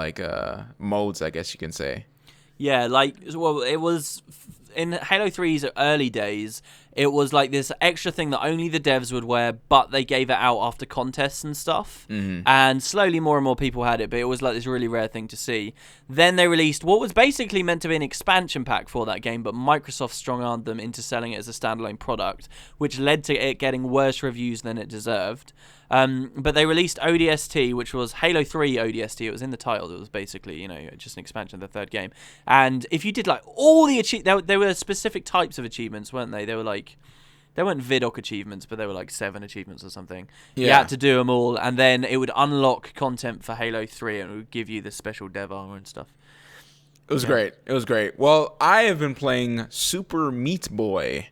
modes, I guess you can say. Yeah, it was in Halo 3's early days. It was like this extra thing that only the devs would wear, but they gave it out after contests and stuff. Mm-hmm. And slowly more and more people had it, but it was like this really rare thing to see. Then they released what was basically meant to be an expansion pack for that game, but Microsoft strong-armed them into selling it as a standalone product, which led to it getting worse reviews than it deserved. But they released ODST, which was Halo 3 ODST. It was in the title. It was basically, just an expansion of the third game. And if you did like all the there were specific types of achievements, weren't they? They were like, they weren't VidOc achievements, but they were like 7 achievements or something. Yeah. You had to do them all, and then it would unlock content for Halo 3, and it would give you the special dev armor and stuff. It was great. It was great. Well, I have been playing Super Meat Boy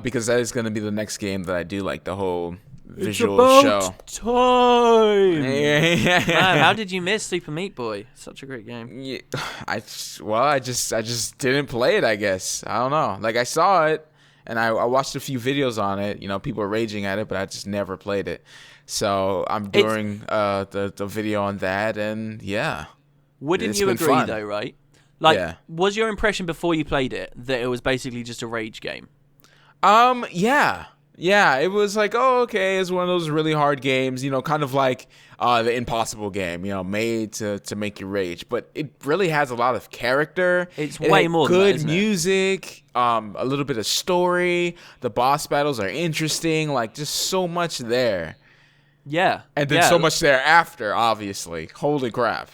because that is going to be the next game that I do like the whole visual show. Time. Man, how did you miss Super Meat Boy? Such a great game. Yeah, I just didn't play it, I guess. I don't know. Like I saw it and I watched a few videos on it. People are raging at it, but I just never played it. So I'm doing the video on that, and yeah. Wouldn't you agree fun. Though, right? Like, was your impression before you played it that it was basically just a rage game? Yeah, it was like, okay, it's one of those really hard games, kind of like the Impossible game, made to make you rage. But it really has a lot of character. It's way more than that, good music, a little bit of story. The boss battles are interesting, like just so much there. Yeah. And then so much there after, obviously. Holy crap.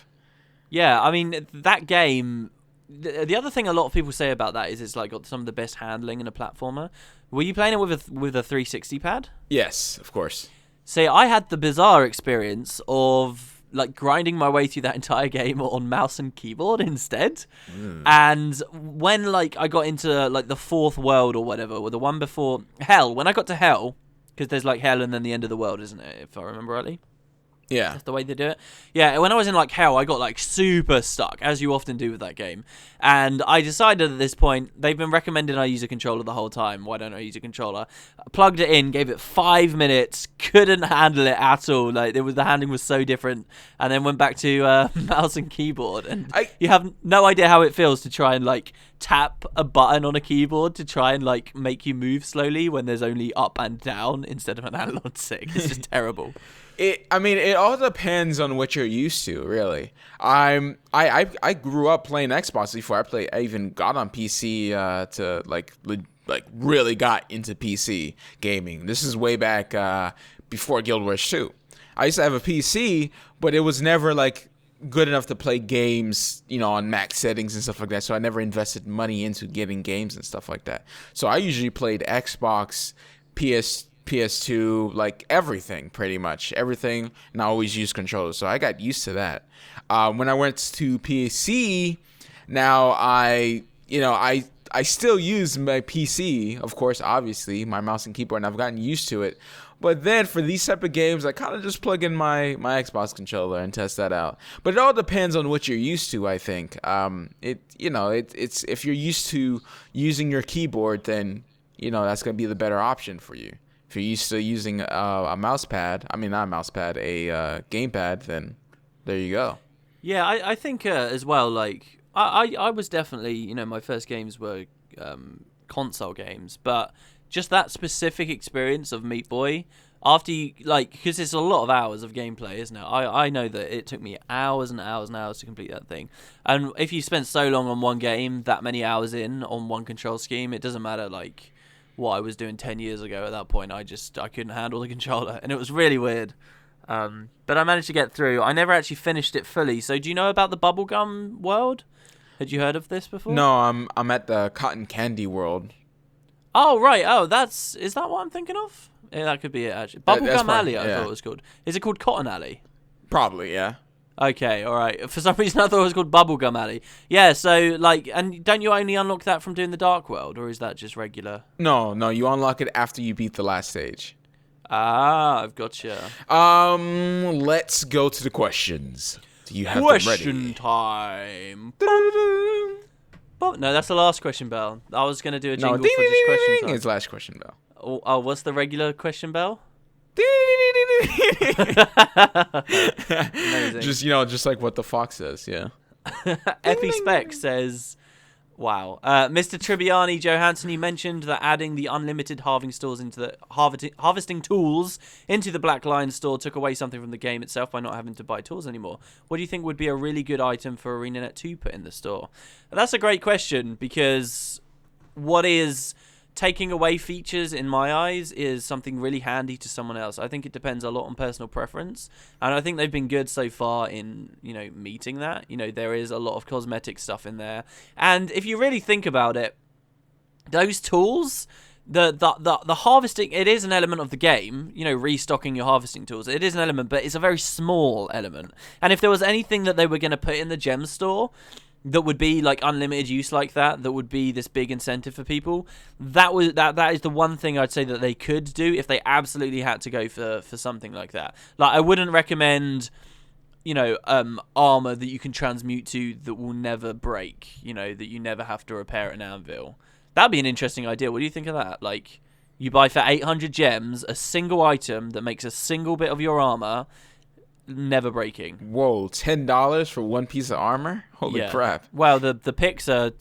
Yeah, I mean, that game... The other thing a lot of people say about that is it's like got some of the best handling in a platformer. Were you playing it with a 360 pad? Yes, of course. See, I had the bizarre experience of like grinding my way through that entire game on mouse and keyboard instead. And when like I got into like the fourth world or whatever, or the one before hell, when I got to hell, because there's like hell and then the end of the world, isn't it, if I remember rightly? Yeah. That's the way they do it. Yeah, when I was in like hell, I got like super stuck, as you often do with that game. And I decided at this point, they've been recommending I use a controller the whole time. Why don't I use a controller? Plugged it in, gave it 5 minutes, couldn't handle it at all. Like the handling was so different. And then went back to mouse and keyboard. And you have no idea how it feels to try and like tap a button on a keyboard to try and like make you move slowly when there's only up and down instead of an analog stick. It's just terrible. It all depends on what you're used to, really. I grew up playing Xbox before I even got on PC to like really got into PC gaming. This is way back before Guild Wars 2. I used to have a PC, but it was never like good enough to play games, on max settings and stuff like that. So I never invested money into getting games and stuff like that. So I usually played Xbox, PS2, like everything, pretty much everything, and I always use controllers, so I got used to that. When I went to PC, now I still use my PC, of course, obviously, my mouse and keyboard, and I've gotten used to it. But then for these type of games, I kind of just plug in my Xbox controller and test that out. But it all depends on what you're used to, I think. It's if you're used to using your keyboard, then that's gonna be the better option for you. If you're used to using a mouse pad, a gamepad, then there you go. Yeah, I think as well, like, I was definitely, my first games were console games, but just that specific experience of Meat Boy, after you, like, because it's a lot of hours of gameplay, isn't it? I know that it took me hours and hours and hours to complete that thing. And if you spent so long on one game, that many hours in on one control scheme, it doesn't matter, like, what I was doing 10 years ago. At that point, I couldn't handle the controller, and it was really weird. But I managed to get through. I never actually finished it fully. So do you know about the bubblegum world? Had you heard of this before? No, I'm at the cotton candy world. Oh, right. Oh, is that what I'm thinking of? Yeah, that could be it, actually. Bubblegum Alley, I thought it was called. Is it called Cotton Alley? Probably, yeah. Okay, all right. For some reason, I thought it was called Bubblegum Alley. Yeah, so, like, and don't you only unlock that from doing the Dark World, or is that just regular? No, you unlock it after you beat the last stage. Ah, I've gotcha. Let's go to the questions. Do you have them ready? Question time. No, that's the last question bell. I was going to do a jingle for just question time. It's last question bell. Oh, what's the regular question bell? Amazing. Just like what the fox says, yeah. Epi Spec says, wow. Mr. Tribbiani Johansson, you mentioned that adding the unlimited harvesting tools into the Black Lion store took away something from the game itself by not having to buy tools anymore. What do you think would be a really good item for ArenaNet 2 put in the store? That's a great question, because what is taking away features, in my eyes, is something really handy to someone else. I think it depends a lot on personal preference, and I think they've been good so far in, meeting that. There is a lot of cosmetic stuff in there, and if you really think about it, those tools, the harvesting, it is an element of the game, restocking your harvesting tools. It is an element, but it's a very small element. And if there was anything that they were going to put in the gem store that would be like unlimited use like that would be this big incentive for people, that is the one thing I'd say that they could do if they absolutely had to go for something like that. Like, I wouldn't recommend armor that you can transmute to that will never break, that you never have to repair an anvil. That'd be an interesting idea. What do you think of that? Like, you buy for 800 gems a single item that makes a single bit of your armor never breaking. Whoa, $10 for one piece of armor? Holy crap. Well, the picks are,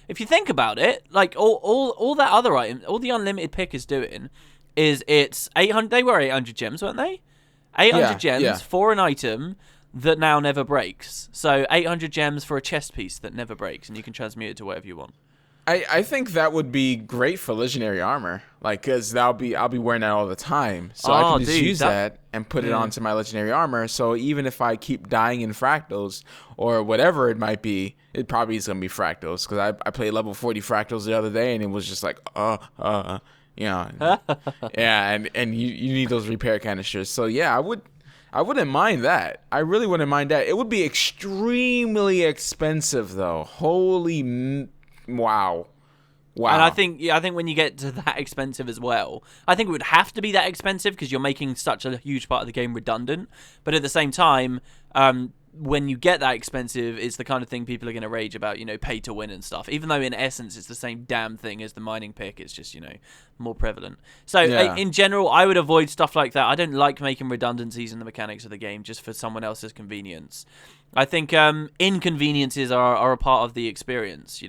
if you think about it, like all that other item, all the unlimited pick is doing is it's 800, they were 800 gems, weren't they? 800 gems for an item that now never breaks. So 800 gems for a chest piece that never breaks, and you can transmute it to whatever you want. I think that would be great for legendary armor, like, because I'll be wearing that all the time, so I can just use that and put it onto my legendary armor. So even if I keep dying in fractals or whatever it might be, it probably is gonna be fractals, because I played level 40 fractals the other day and it was just like yeah, and you need those repair canisters. So yeah, I I wouldn't mind that. I really wouldn't mind that. It would be extremely expensive, though. Wow. Wow. And I think when you get to that expensive as well, I think it would have to be that expensive because you're making such a huge part of the game redundant. But at the same time, when you get that expensive, it's the kind of thing people are going to rage about, pay to win and stuff. Even though in essence it's the same damn thing as the mining pick, it's just, more prevalent. So in general, I would avoid stuff like that. I don't like making redundancies in the mechanics of the game just for someone else's convenience. I think inconveniences are a part of the experience,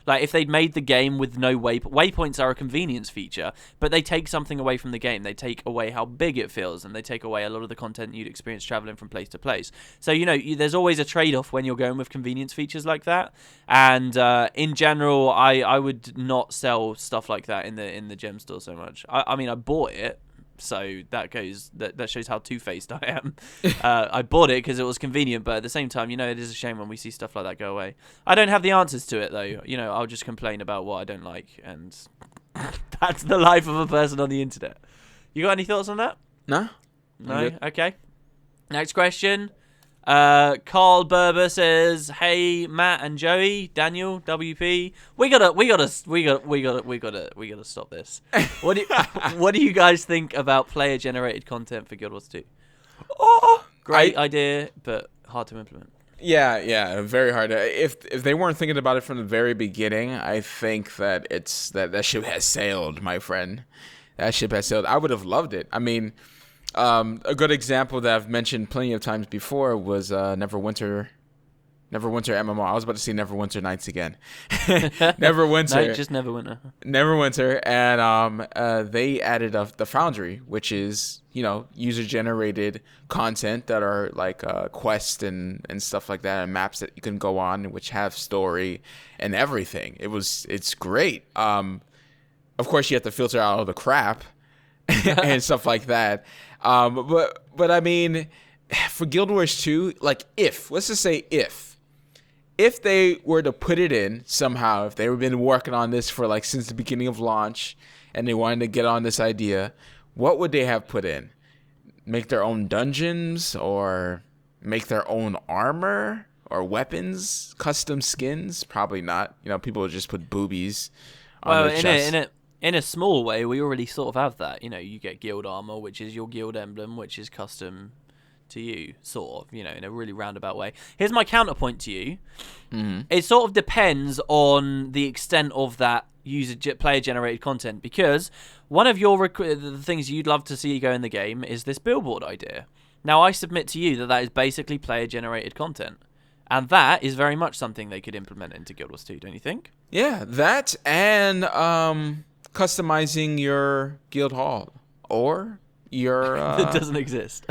Like, if they'd made the game with no waypoints are a convenience feature, but they take something away from the game. They take away how big it feels, and they take away a lot of the content you'd experience traveling from place to place. So, there's always a trade-off when you're going with convenience features like that. And in general, I would not sell stuff like that in the gem store so much. I mean, I bought it. So that shows how two-faced I am. I bought it because it was convenient, but at the same time, it is a shame when we see stuff like that go away. I don't have the answers to it, though. I'll just complain about what I don't like, and that's the life of a person on the internet. You got any thoughts on that? No. No? Okay. Next question. Carl Berber says, "Hey Matt and Joey, Daniel, WP, we gotta stop this. What do you guys think about player generated content for Guild Wars 2? Great idea, but hard to implement." Yeah, very hard. If they weren't thinking about it from the very beginning, I think that that ship has sailed, my friend. That ship has sailed. I would have loved it. I mean, a good example that I've mentioned plenty of times before was Neverwinter MMO. I was about to say Neverwinter Nights again. Neverwinter. No, just Neverwinter. Neverwinter, and they added the Foundry, which is user-generated content that are like quests and stuff like that, and maps that you can go on, which have story and everything. It's great. Of course, you have to filter out all the crap and stuff like that. But I mean, for Guild Wars 2, like let's just say if they were to put it in somehow, if they were been working on this for like since the beginning of launch and they wanted to get on this idea, what would they have put in? Make their own dungeons, or make their own armor or weapons, custom skins? Probably not. People would just put boobies on their chest. In a small way, we already sort of have that. You get guild armor, which is your guild emblem, which is custom to you, sort of, in a really roundabout way. Here's my counterpoint to you. Mm-hmm. It sort of depends on the extent of that player-generated content, because one of the things you'd love to see go in the game is this billboard idea. Now, I submit to you that is basically player-generated content, and that is very much something they could implement into Guild Wars 2, don't you think? Yeah, that and customizing your guild hall or your that doesn't exist.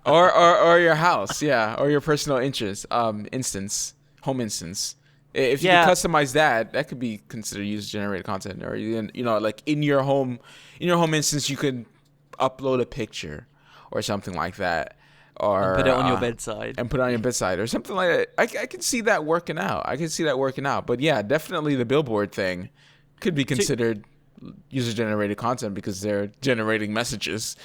or your house, or your personal home instance. If you can customize that could be considered user generated content. Or like in your home instance, you could upload a picture or something like that, or and put it on your bedside or something like that. I can see that working out. But yeah, definitely the billboard thing could be considered user-generated content because they're generating messages.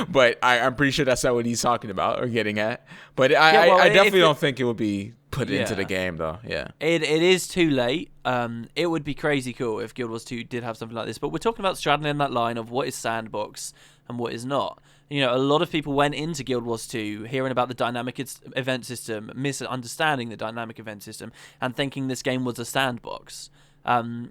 But I'm pretty sure that's not what he's talking about or getting at. But I definitely don't think it would be put into the game, though. Yeah, it is too late. It would be crazy cool if Guild Wars 2 did have something like this. But we're talking about straddling that line of what is sandbox and what is not. A lot of people went into Guild Wars 2 hearing about the dynamic event system, misunderstanding the dynamic event system, and thinking this game was a sandbox.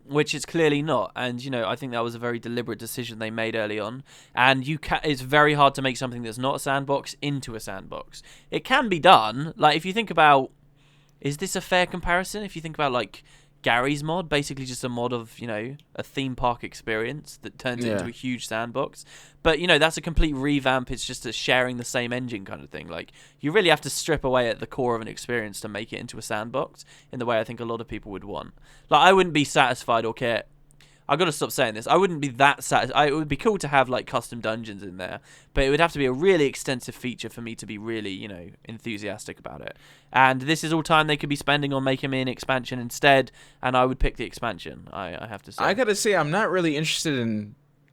Which it's clearly not, and I think that was a very deliberate decision they made early on. And it's very hard to make something that's not a sandbox into a sandbox. It can be done. Like, if you think about, is this a fair comparison? If you think about like Gary's mod, basically just a mod of a theme park experience that turns it into a huge sandbox. But that's a complete revamp. It's just a sharing the same engine kind of thing. Like, you really have to strip away at the core of an experience to make it into a sandbox in the way I think a lot of people would want. Like, I wouldn't be satisfied or care. I've got to stop saying this. I wouldn't be that satisfied. It would be cool to have like custom dungeons in there, but it would have to be a really extensive feature for me to be really, enthusiastic about it. And this is all time they could be spending on making me an expansion instead, and I would pick the expansion. I have to say. I gotta say, I'm not really interested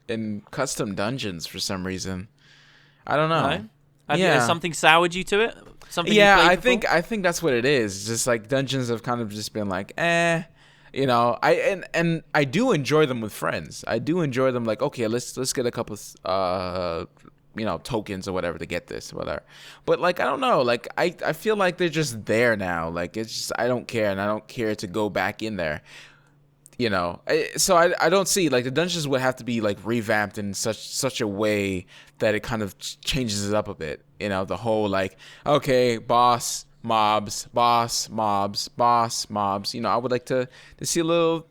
in custom dungeons for some reason. I don't know. No? Yeah. something soured you to it? Something Yeah, you I played before? think that's what it is. Just like dungeons have kind of just been like, you know. And I do enjoy them with friends. I do enjoy them. Like, okay, let's get a couple, you know, tokens or whatever to get this, whatever. But like, I don't know. Like, I feel like they're just there now. Like, it's just I don't care, and I don't care to go back in there. You know, so I don't see, like, the dungeons would have to be like revamped in such a way that it kind of changes it up a bit. You know, the whole like, okay, boss mobs, boss mobs, boss mobs. You know, I would like to see a little,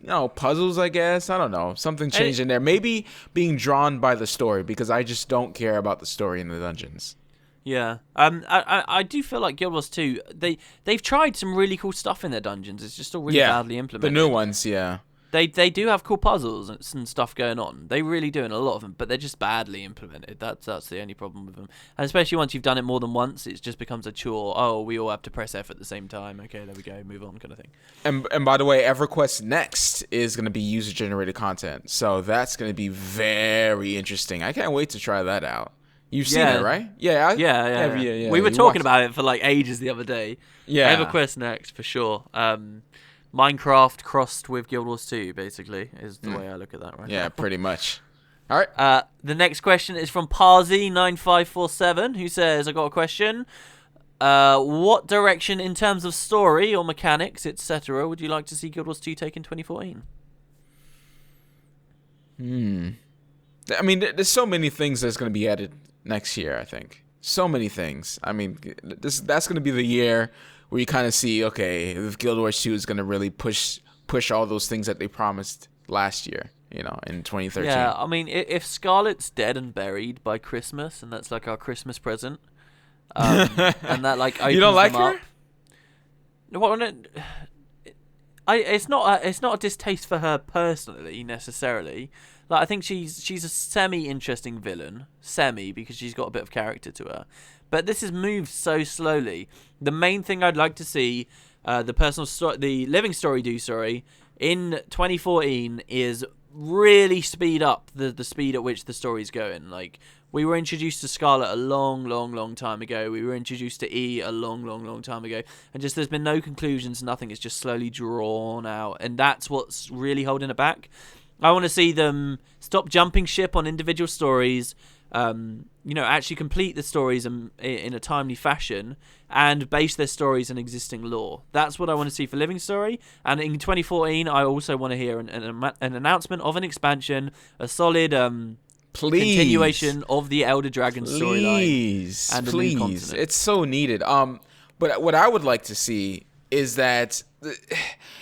you know, puzzles, I guess. I don't know, something changed in there. Maybe being drawn by the story, because I just don't care about the story in the dungeons. Yeah. I do feel like Guild Wars 2, they've tried some really cool stuff in their dungeons. It's just all really badly implemented. The new ones, yeah. They do have cool puzzles and stuff going on. They really do in a lot of them, but they're just badly implemented. That's the only problem with them. And especially once you've done it more than once, it just becomes a chore. Oh, we all have to press F at the same time. Okay, there we go, move on, kind of thing. And by the way, EverQuest Next is going to be user-generated content. So that's going to be very interesting. I can't wait to try that out. You've seen it, right? Yeah. Yeah. We were talking about it for like ages the other day. Yeah. EverQuest Next, for sure. Minecraft crossed with Guild Wars 2, basically, is the way I look at that right now. Yeah, pretty much. All right. The next question is from Parzi9547, who says, I got a question. What direction in terms of story or mechanics, etc., would you like to see Guild Wars 2 take in 2014? I mean, there's so many things that's going to be added next year, I think. So many things. I mean, that's going to be the year where you kind of see, okay, if Guild Wars 2 is going to really push all those things that they promised last year, you know, in 2013. Yeah, I mean, if Scarlet's dead and buried by Christmas, and that's like our Christmas present, and that like opens you don't like them her? up, well, it's not a distaste for her personally necessarily. Like, I think she's a semi-interesting villain, because she's got a bit of character to her. But this has moved so slowly. The main thing I'd like to see, the Living Story in 2014 is really speed up the speed at which the story's going. Like, we were introduced to Scarlet a long time ago. We were introduced to E a long time ago. And just there's been no conclusions, nothing. It's just slowly drawn out. And that's what's really holding it back. I want to see them stop jumping ship on individual stories, actually complete the stories in a timely fashion and base their stories on existing lore. That's what I want to see for Living Story. And in 2014, I also want to hear an announcement of an expansion, a solid continuation of the Elder Dragon storyline. And please, a new continent. It's so needed. But what I would like to see is that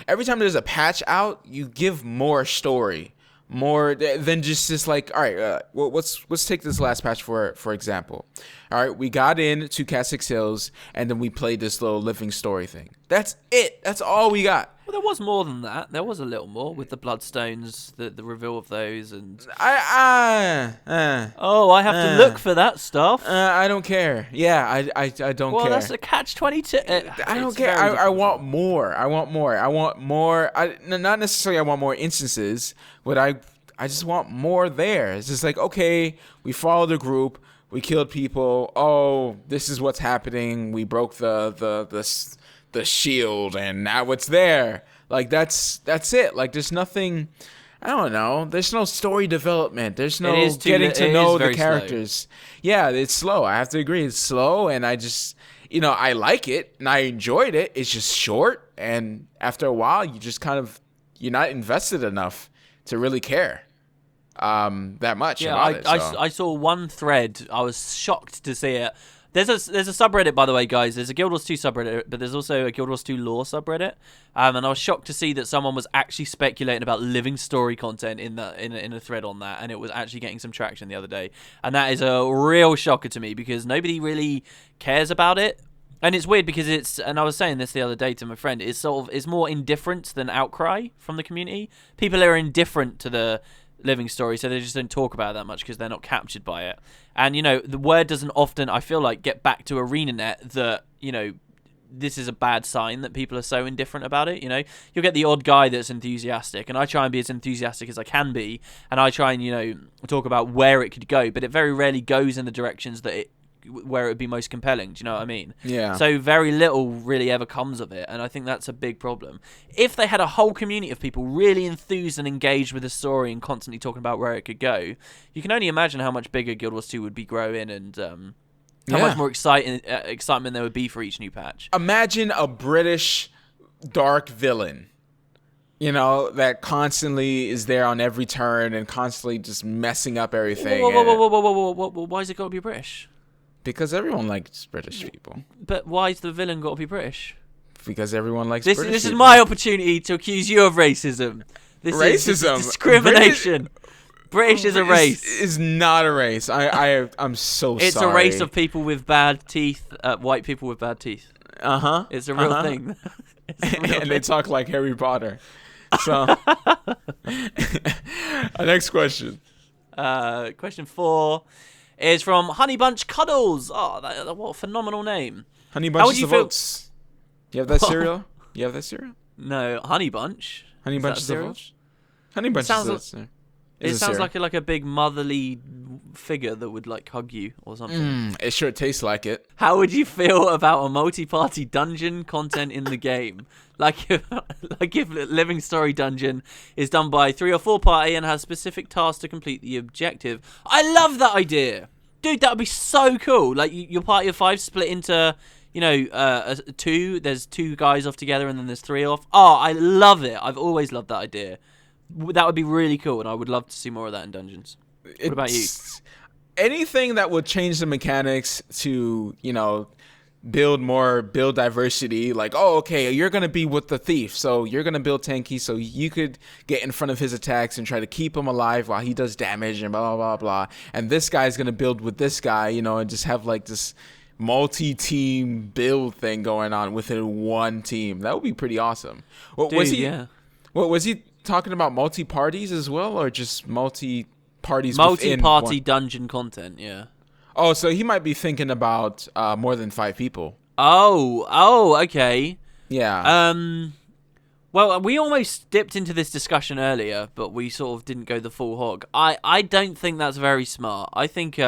every time there's a patch out, you give more story, more than just like, all right, let's take this last patch for example. All right, we got into Cat 6 Hills, and then we played this little Living Story thing. That's it. That's all we got. Well, there was more than that. There was a little more with the Bloodstones, the reveal of those, and I have to look for that stuff. I don't care. Yeah, I don't care. Well, that's a catch-22. I don't care. I want more. I want more. Not necessarily I want more instances, but I just want more there. It's just like, okay, we followed the group, we killed people. Oh, this is what's happening. We broke the shield, and now it's there. Like, that's it. Like, there's nothing. I don't know. There's no story development. There's no getting to know the characters. Slow. Yeah, it's slow. I have to agree. It's slow, and I just, I like it, and I enjoyed it. It's just short, and after a while, you're not invested enough to really care that much about it. So. I saw one thread. I was shocked to see it. There's a subreddit, by the way, guys. There's a Guild Wars 2 subreddit, but there's also a Guild Wars 2 lore subreddit. And I was shocked to see that someone was actually speculating about Living Story content in a thread on that, and it was actually getting some traction the other day. And that is a real shocker to me, because nobody really cares about it. And it's weird because and I was saying this the other day to my friend, it's more indifference than outcry from the community. People are indifferent to the Living Story, so they just don't talk about it that much because they're not captured by it. And the word doesn't often, I feel like, get back to ArenaNet that this is a bad sign that people are so indifferent about it. You'll get the odd guy that's enthusiastic, and I try and be as enthusiastic as I can be, and I try and talk about where it could go, but it very rarely goes in the directions that it where it would be most compelling. Do you know what I mean? Yeah. So very little really ever comes of it, and I think that's a big problem. If they had a whole community of people really enthused and engaged with the story and constantly talking about where it could go, you can only imagine how much bigger Guild Wars 2 would be growing, and how much more excitement there would be for each new patch. Imagine a British dark villain, that constantly is there on every turn and constantly just messing up everything. Whoa. Why has it got to be British? Because everyone likes British people. But why's the villain got to be British? Because everyone likes British people. This is my opportunity to accuse you of racism. This is discrimination. British is a race. Is not a race. I'm so sorry. It's a race of people with bad teeth, white people with bad teeth. Uh-huh. It's a real thing. And they talk like Harry Potter. So, next question. Question 4 is from Honey Bunch Cuddles. Oh, what a phenomenal name. Honey Bunches of Oats. You have that cereal? No, Honey Bunch. Honey Bunches of Oats? Honey Bunches of Oats. It sounds like a big motherly figure that would hug you or something. It sure tastes like it. How would you feel about a multi-party dungeon content in the game? If Living Story Dungeon is done by 3 or 4 party and has specific tasks to complete the objective. I love that idea. Dude, that would be so cool. Your party of 5 split into, 2. There's 2 guys off together and then there's 3 off. Oh, I love it. I've always loved that idea. That would be really cool, and I would love to see more of that in Dungeons. What about you? Anything that would change the mechanics to, build diversity. Okay, you're going to be with the thief, so you're going to build tanky so you could get in front of his attacks and try to keep him alive while he does damage and blah, blah, blah, blah. And this guy's going to build with this guy, and just have this multi-team build thing going on within one team. That would be pretty awesome. Was he talking about multi-parties as well, or just multi-party dungeon content? Yeah. Oh, so he might be thinking about more than 5 people. Oh, okay. Yeah. Well, we almost dipped into this discussion earlier, but we sort of didn't go the full hog. I don't think that's very smart. I think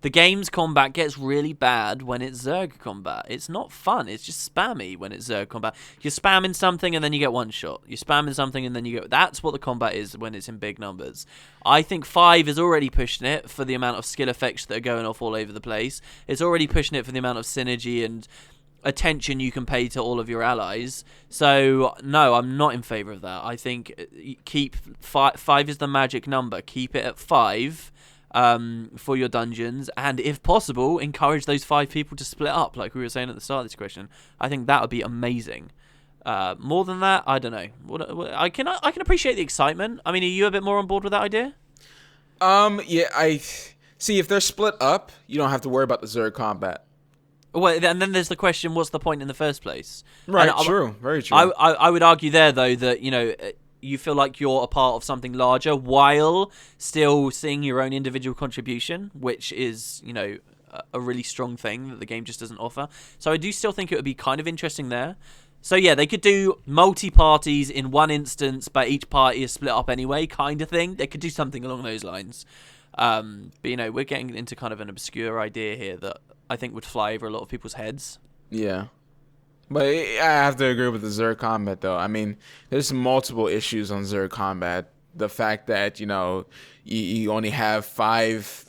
the game's combat gets really bad when it's Zerg combat. It's not fun. It's just spammy when it's Zerg combat. You're spamming something and then you get one shot. You're spamming something and then you get... That's what the combat is when it's in big numbers. I think 5 is already pushing it for the amount of skill effects that are going off all over the place. It's already pushing it for the amount of synergy and attention you can pay to all of your allies. So, no, I'm not in favour of that. I think keep... 5 is the magic number. Keep it at 5... for your dungeons, and if possible, encourage those 5 people to split up, like we were saying at the start of this question. I think that would be amazing. More than that, I don't know. I can appreciate the excitement. I mean, are you a bit more on board with that idea? Yeah, I see. If they're split up, you don't have to worry about the Zerg combat. Well, and then there's the question: what's the point in the first place? Right. True. Very true. I would argue there, though, that you feel like you're a part of something larger while still seeing your own individual contribution, which is, a really strong thing that the game just doesn't offer. So I do still think it would be kind of interesting there. So yeah, they could do multi-parties in one instance, but each party is split up anyway, kind of thing. They could do something along those lines. But, we're getting into kind of an obscure idea here that I think would fly over a lot of people's heads. Yeah. But I have to agree with the Zerg combat, though. I mean, there's multiple issues on Zerg combat. The fact that, you only have five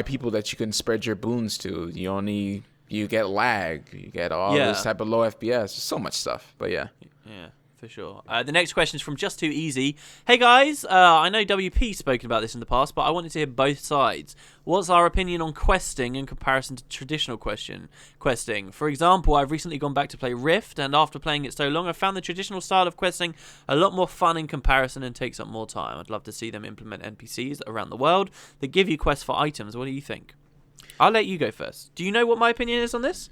people that you can spread your boons to. You get lag. You get all this type of low FPS. So much stuff. But yeah. Yeah, for sure. The next question is from Just Too Easy. Hey guys, I know WP's spoken about this in the past, but I wanted to hear both sides. What's our opinion on questing in comparison to traditional questing? For example, I've recently gone back to play Rift, and after playing it so long, I found the traditional style of questing a lot more fun in comparison and takes up more time. I'd love to see them implement NPCs around the world that give you quests for items. What do you think? I'll let you go first. Do you know what my opinion is on this?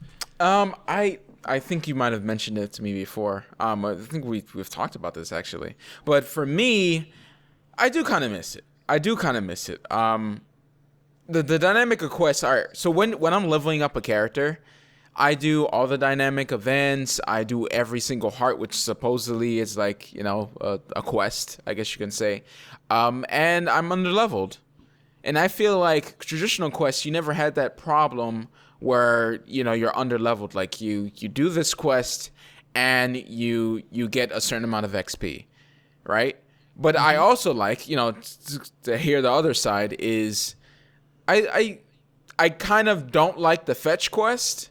I think you might have mentioned it to me before. I think we've talked about this actually. But for me, I do kind of miss it. The dynamic of quests are... So when I'm leveling up a character, I do all the dynamic events. I do every single heart, which supposedly is a quest, I guess you can say. And I'm underleveled. And I feel like traditional quests, you never had that problem where, you're under-leveled. Like, you do this quest, and you get a certain amount of XP, right? But I also like, to hear the other side is, I kind of don't like the fetch quest,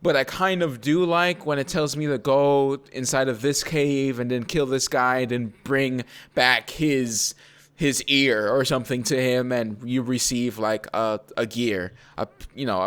but I kind of do like when it tells me to go inside of this cave and then kill this guy and then bring back his ear or something to him, and you receive like a gear, a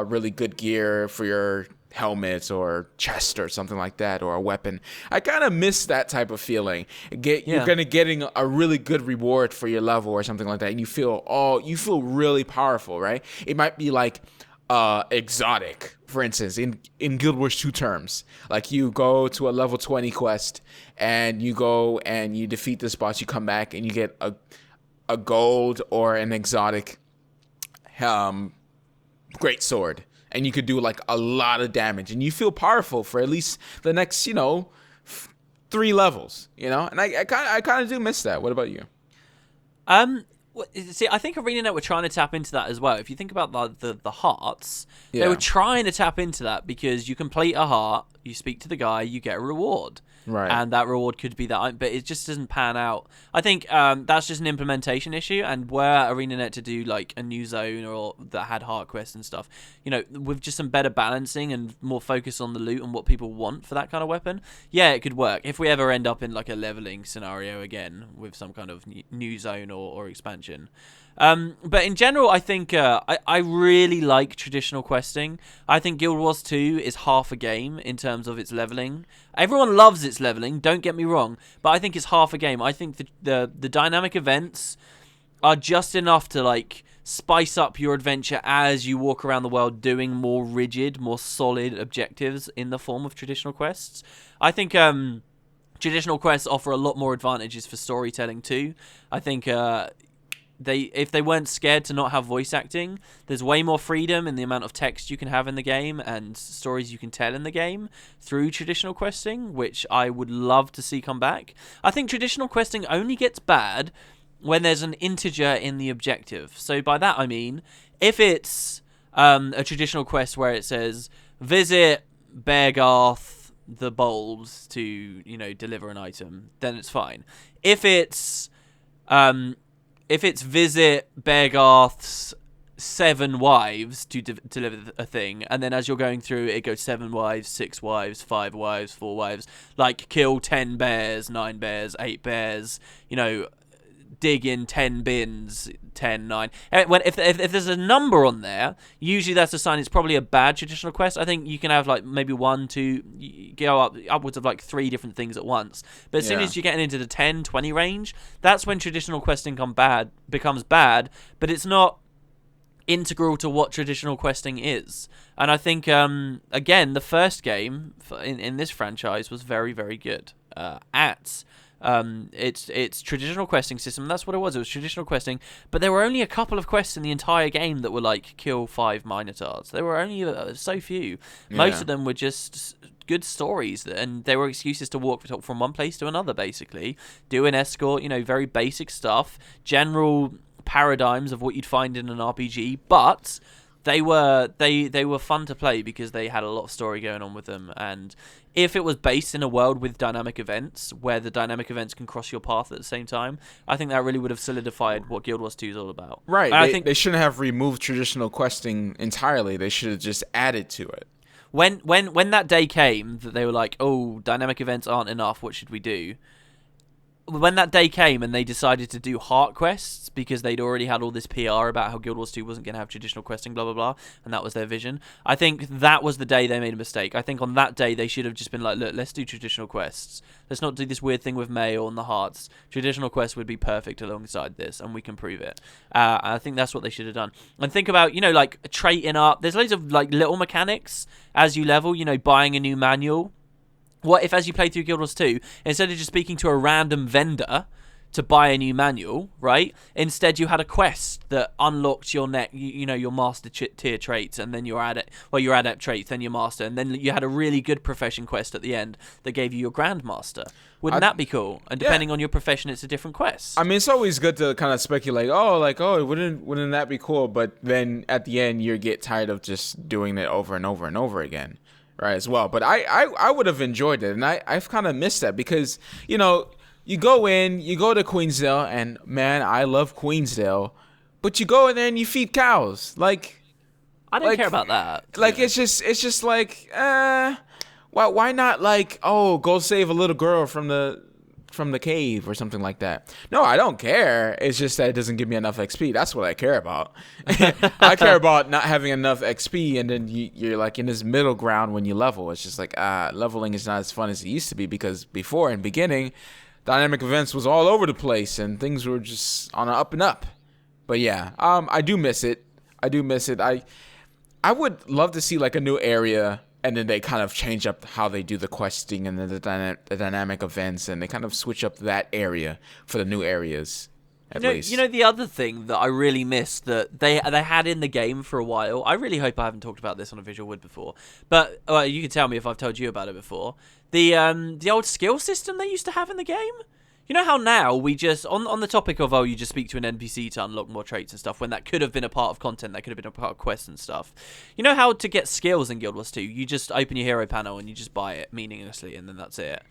really good gear for your helmet or chest or something like that, or a weapon. I kind of miss that type of feeling. You're getting a really good reward for your level or something like that, and you feel really powerful, right? It might be like exotic, for instance, in Guild Wars 2 terms. Like, you go to a level 20 quest, and you go and you defeat this boss, you come back and you get a gold or an exotic great sword, and you could do like a lot of damage, and you feel powerful for at least the next 3 levels, and I kind of do miss that. What about you? See, I think ArenaNet were trying to tap into that as well. If you think about the hearts, they were trying to tap into that, because you complete a heart, you speak to the guy, you get a reward. Right. And that reward could be that, but it just doesn't pan out. I think that's just an implementation issue, and were ArenaNet to do like a new zone or that had heart quests and stuff, with just some better balancing and more focus on the loot and what people want for that kind of weapon, it could work. If we ever end up in like a leveling scenario again with some kind of new zone or expansion. But in general, I think I really like traditional questing. I think Guild Wars 2 is half a game in terms of its leveling. Everyone loves its leveling, don't get me wrong, but I think it's half a game. I think the dynamic events are just enough to like spice up your adventure as you walk around the world, doing more rigid, more solid objectives in the form of traditional quests. I think traditional quests offer a lot more advantages for storytelling too. I think if they weren't scared to not have voice acting, there's way more freedom in the amount of text you can have in the game and stories you can tell in the game through traditional questing, which I would love to see come back. I think traditional questing only gets bad when there's an integer in the objective. So by that I mean, if it's a traditional quest where it says visit Beargarth the Bold to deliver an item, then it's fine. If it's visit Beargarth's 7 wives to deliver a thing, and then as you're going through, it goes 7 wives, 6 wives, 5 wives, 4 wives, like kill 10 bears, 9 bears, 8 bears, dig in 10 bins, 10, 9. If there's a number on there, usually that's a sign it's probably a bad traditional quest. I think you can have like maybe 1, 2, you go upwards of like 3 different things at once. But as soon as you're getting into the 10, 20 range, that's when traditional questing becomes bad, but it's not integral to what traditional questing is. And I think, again, the first game in this franchise was very, very good at its traditional questing system. That's what it was. It was traditional questing, but there were only a couple of quests in the entire game that were like kill 5 minotaurs. There were only so few. Most of them were just good stories, and they were excuses to walk from one place to another, basically. Do an escort, very basic stuff, general paradigms of what you'd find in an RPG, but they were fun to play because they had a lot of story going on with them. And if it was based in a world with dynamic events, where the dynamic events can cross your path at the same time, I think that really would have solidified what Guild Wars 2 is all about. Right. I think they shouldn't have removed traditional questing entirely. They should have just added to it. When that day came that they were like, oh, dynamic events aren't enough, what should we do? When that day came and they decided to do heart quests because they'd already had all this PR about how Guild Wars 2 wasn't going to have traditional questing, blah, blah, blah, and that was their vision, I think that was the day they made a mistake. I think on that day they should have just been like, look, let's do traditional quests. Let's not do this weird thing with mail and the hearts. Traditional quests would be perfect alongside this, and we can prove it. I think that's what they should have done. And think about, like trading up. There's loads of like little mechanics as you level, buying a new manual. What if, as you play through Guild Wars 2, instead of just speaking to a random vendor to buy a new manual, right? Instead, you had a quest that unlocked your your master tier traits, and then your adept traits, then your master, and then you had a really good profession quest at the end that gave you your grandmaster. Wouldn't that be cool? And depending on your profession, it's a different quest. I mean, it's always good to kind of speculate. Wouldn't that be cool? But then at the end, you get tired of just doing it over and over and over again, right? As well. But I would have enjoyed it, and I've kind of missed that because you go to Queensdale, and man, I love Queensdale, but you go in there and you feed cows. Like, I don't care about that. Like, it's just like, why not go save a little girl from the cave or something like that? No, I don't care. It's just that it doesn't give me enough XP. That's what I care about. I care about not having enough XP, and then you're like in this middle ground when you level. It's just like, leveling is not as fun as it used to be, because before, in beginning, dynamic events was all over the place and things were just on an up and up. But yeah, I do miss it. I would love to see like a new area, and then they kind of change up how they do the questing and the dynamic events, and they kind of switch up that area for the new areas. At least. The other thing that I really missed that they had in the game for a while. I really hope I haven't talked about this on a VisualWood before, but you can tell me if I've told you about it before. The old skill system they used to have in the game. You know how now we just on the topic of you just speak to an NPC to unlock more traits and stuff, when that could have been a part of content, that could have been a part of quests and stuff. You know how to get skills in Guild Wars 2, you just open your hero panel and you just buy it meaninglessly, and then that's it.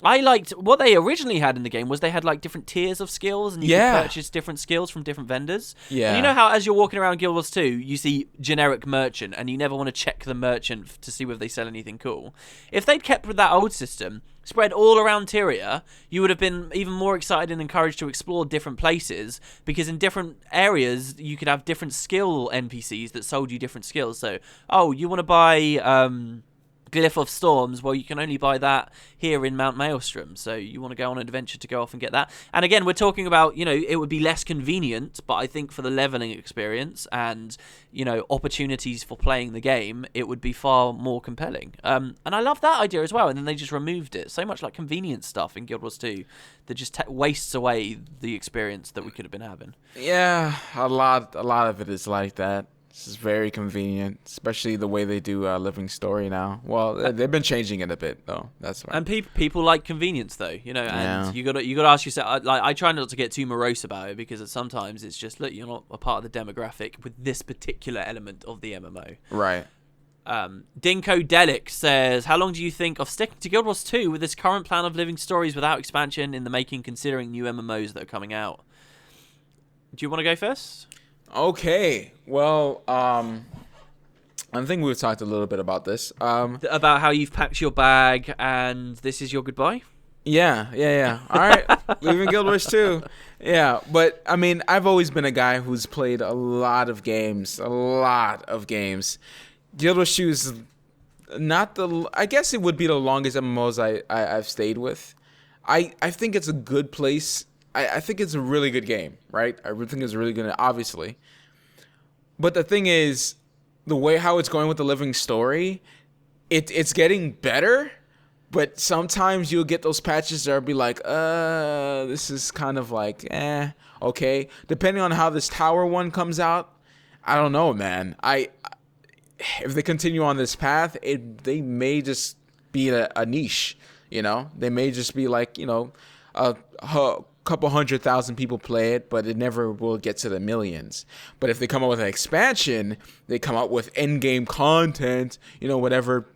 I liked what they originally had in the game was they had like different tiers of skills, and you could purchase different skills from different vendors. Yeah. And you know how as you're walking around Guild Wars 2, you see generic merchant, and you never want to check the merchant to see whether they sell anything cool. If they'd kept with that old system, spread all around Tyria, you would have been even more excited and encouraged to explore different places, because in different areas you could have different skill NPCs that sold you different skills. So, you want to buy Glyph of Storms, well, you can only buy that here in Mount Maelstrom, so you want to go on an adventure to go off and get that. And again, we're talking about, it would be less convenient, but I think for the leveling experience and, opportunities for playing the game, it would be far more compelling. And I love that idea as well, and then they just removed it. So much like convenience stuff in Guild Wars 2 that just wastes away the experience that we could have been having. Yeah, a lot of it is like that. This is very convenient, especially the way they do Living Story now. Well, they've been changing it a bit, though. That's right. And people like convenience, though, and you got to ask yourself. I try not to get too morose about it, because sometimes it's just, look, you're not a part of the demographic with this particular element of the MMO. Right. Dinko Delic says, how long do you think of sticking to Guild Wars 2 with this current plan of Living Stories without expansion in the making, considering new MMOs that are coming out? Do you want to go first? Okay, well, I think we've talked a little bit about this. About how you've packed your bag and this is your goodbye? Yeah. All right, leaving Guild Wars 2. Yeah, but, I mean, I've always been a guy who's played a lot of games. Guild Wars 2 is not I guess it would be the longest MMOs I've stayed with. I think it's a good place. I think it's a really good game, right? I really think it's really good, obviously. But the thing is, the way how it's going with the Living Story, it's getting better, but sometimes you'll get those patches that'll be like, this is kind of like, okay. Depending on how this tower one comes out, I don't know, man. If they continue on this path, they may just be a niche, They may just be like, a couple 100,000 people play it, but it never will get to the millions. But if they come up with an expansion, they come up with end-game content, whatever,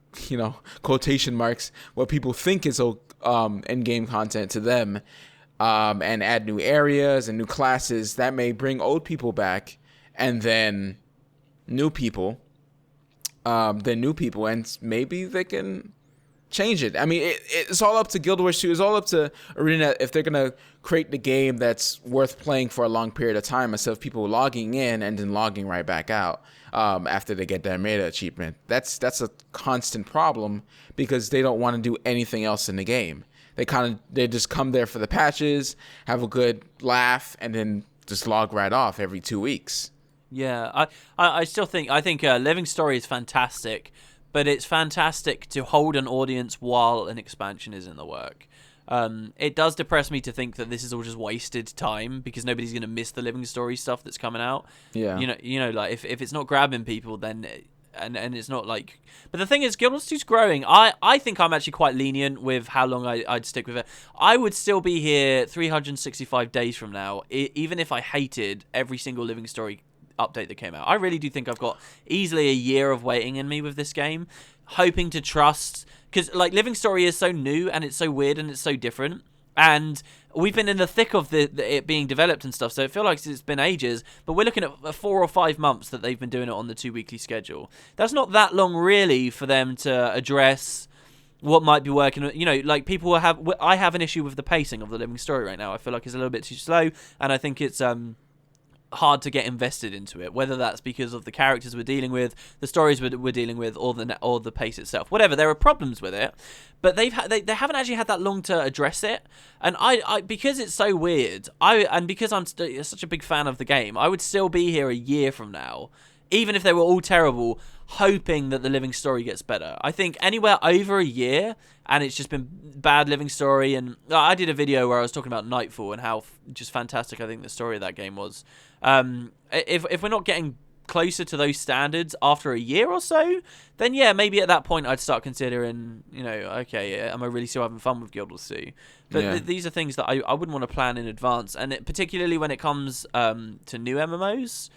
quotation marks, what people think is end-game content to them, and add new areas and new classes, that may bring old people back, and then new people, and maybe they can change it. I mean, it's all up to Guild Wars 2. It's all up to Arena if they're going to create the game that's worth playing for a long period of time, instead of people logging in and then logging right back out after they get their meta achievement. That's a constant problem, because they don't want to do anything else in the game. They just come there for the patches, have a good laugh, and then just log right off every 2 weeks. Yeah, I still think Living Story is fantastic, but it's fantastic to hold an audience while an expansion is in the work. It does depress me to think that this is all just wasted time because nobody's going to miss the Living Story stuff that's coming out. Yeah. Like if it's not grabbing people, then and it's not like. But the thing is, Guild Wars 2's growing. I think I'm actually quite lenient with how long I'd stick with it. I would still be here 365 days from now, even if I hated every single Living Story update that came out. I really do think I've got easily a year of waiting in me with this game, hoping to trust, because like Living Story is so new and it's so weird and it's so different, and we've been in the thick of it being developed and stuff, so it feels like it's been ages, but we're looking at 4 or 5 months that they've been doing it on the 2-weekly schedule. That's not that long really for them to address what might be working. Like people will have, I have an issue with the pacing of the Living Story right now. I feel like it's a little bit too slow, and I think it's hard to get invested into it, whether that's because of the characters we're dealing with, the stories we're dealing with, or the pace itself. Whatever, there are problems with it, but they haven't actually had that long to address it. And I because it's so weird, and because I'm such a big fan of the game, I would still be here a year from now, even if they were all terrible, hoping that the Living Story gets better. I think anywhere over a year, and it's just been bad Living Story. And I did a video where I was talking about Nightfall and how just fantastic I think the story of that game was. If we're not getting closer to those standards after a year or so, then yeah, maybe at that point I'd start considering, okay, am I really still having fun with Guild Wars 2? But these are things that I wouldn't want to plan in advance, and particularly when it comes to new MMOs.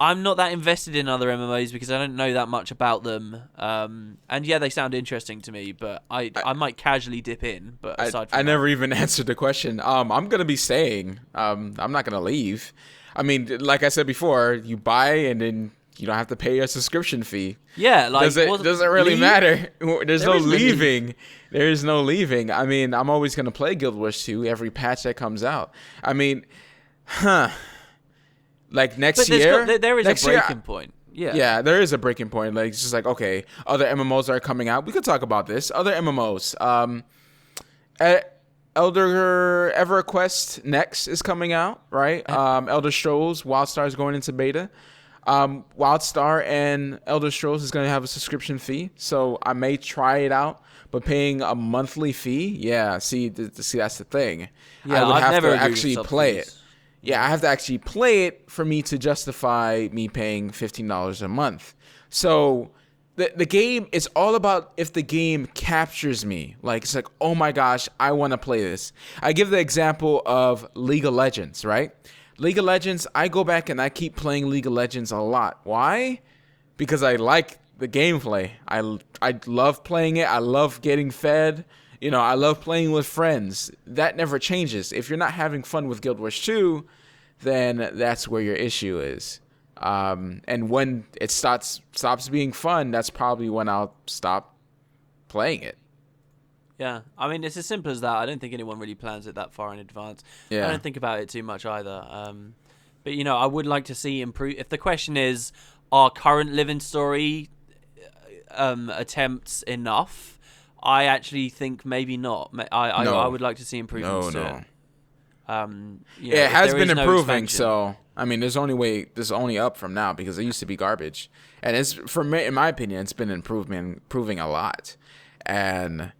I'm not that invested in other MMOs because I don't know that much about them. And yeah, they sound interesting to me, but I might casually dip in. But aside from I never even answered the question. I'm going to be staying. I'm not going to leave. I mean, like I said before, you buy and then you don't have to pay a subscription fee. Yeah, like does it really matter? There's no leaving. There is no leaving. I mean, I'm always going to play Guild Wars 2 every patch that comes out. I mean, like next year, there is a breaking point. Yeah, there is a breaking point. Like it's just like, okay, other MMOs are coming out. We could talk about this. Other MMOs. Elder EverQuest Next is coming out, right? Elder Scrolls WildStar is going into beta. WildStar and Elder Scrolls is going to have a subscription fee, so I may try it out. But paying a monthly fee, yeah. See, that's the thing. Yeah, I would I've have never to actually play it. Yeah, I have to actually play it for me to justify me paying $15 a month. So the game is all about if the game captures me. Like, it's like, oh my gosh, I want to play this. I give the example of League of Legends, right? League of Legends, I go back and I keep playing League of Legends a lot. Why? Because I like the gameplay. I love playing it. I love getting fed. I love playing with friends. That never changes. If you're not having fun with Guild Wars 2, then that's where your issue is. And when it stops being fun, that's probably when I'll stop playing it. Yeah, I mean, it's as simple as that. I don't think anyone really plans it that far in advance. Yeah. I don't think about it too much either. But, I would like to see improve. If the question is, are current Living Story attempts enough? I actually think maybe not. I would like to see improvements to it. It has been improving, so I mean, there's only up from now because it used to be garbage, and it's for me, in my opinion, it's been improving a lot. And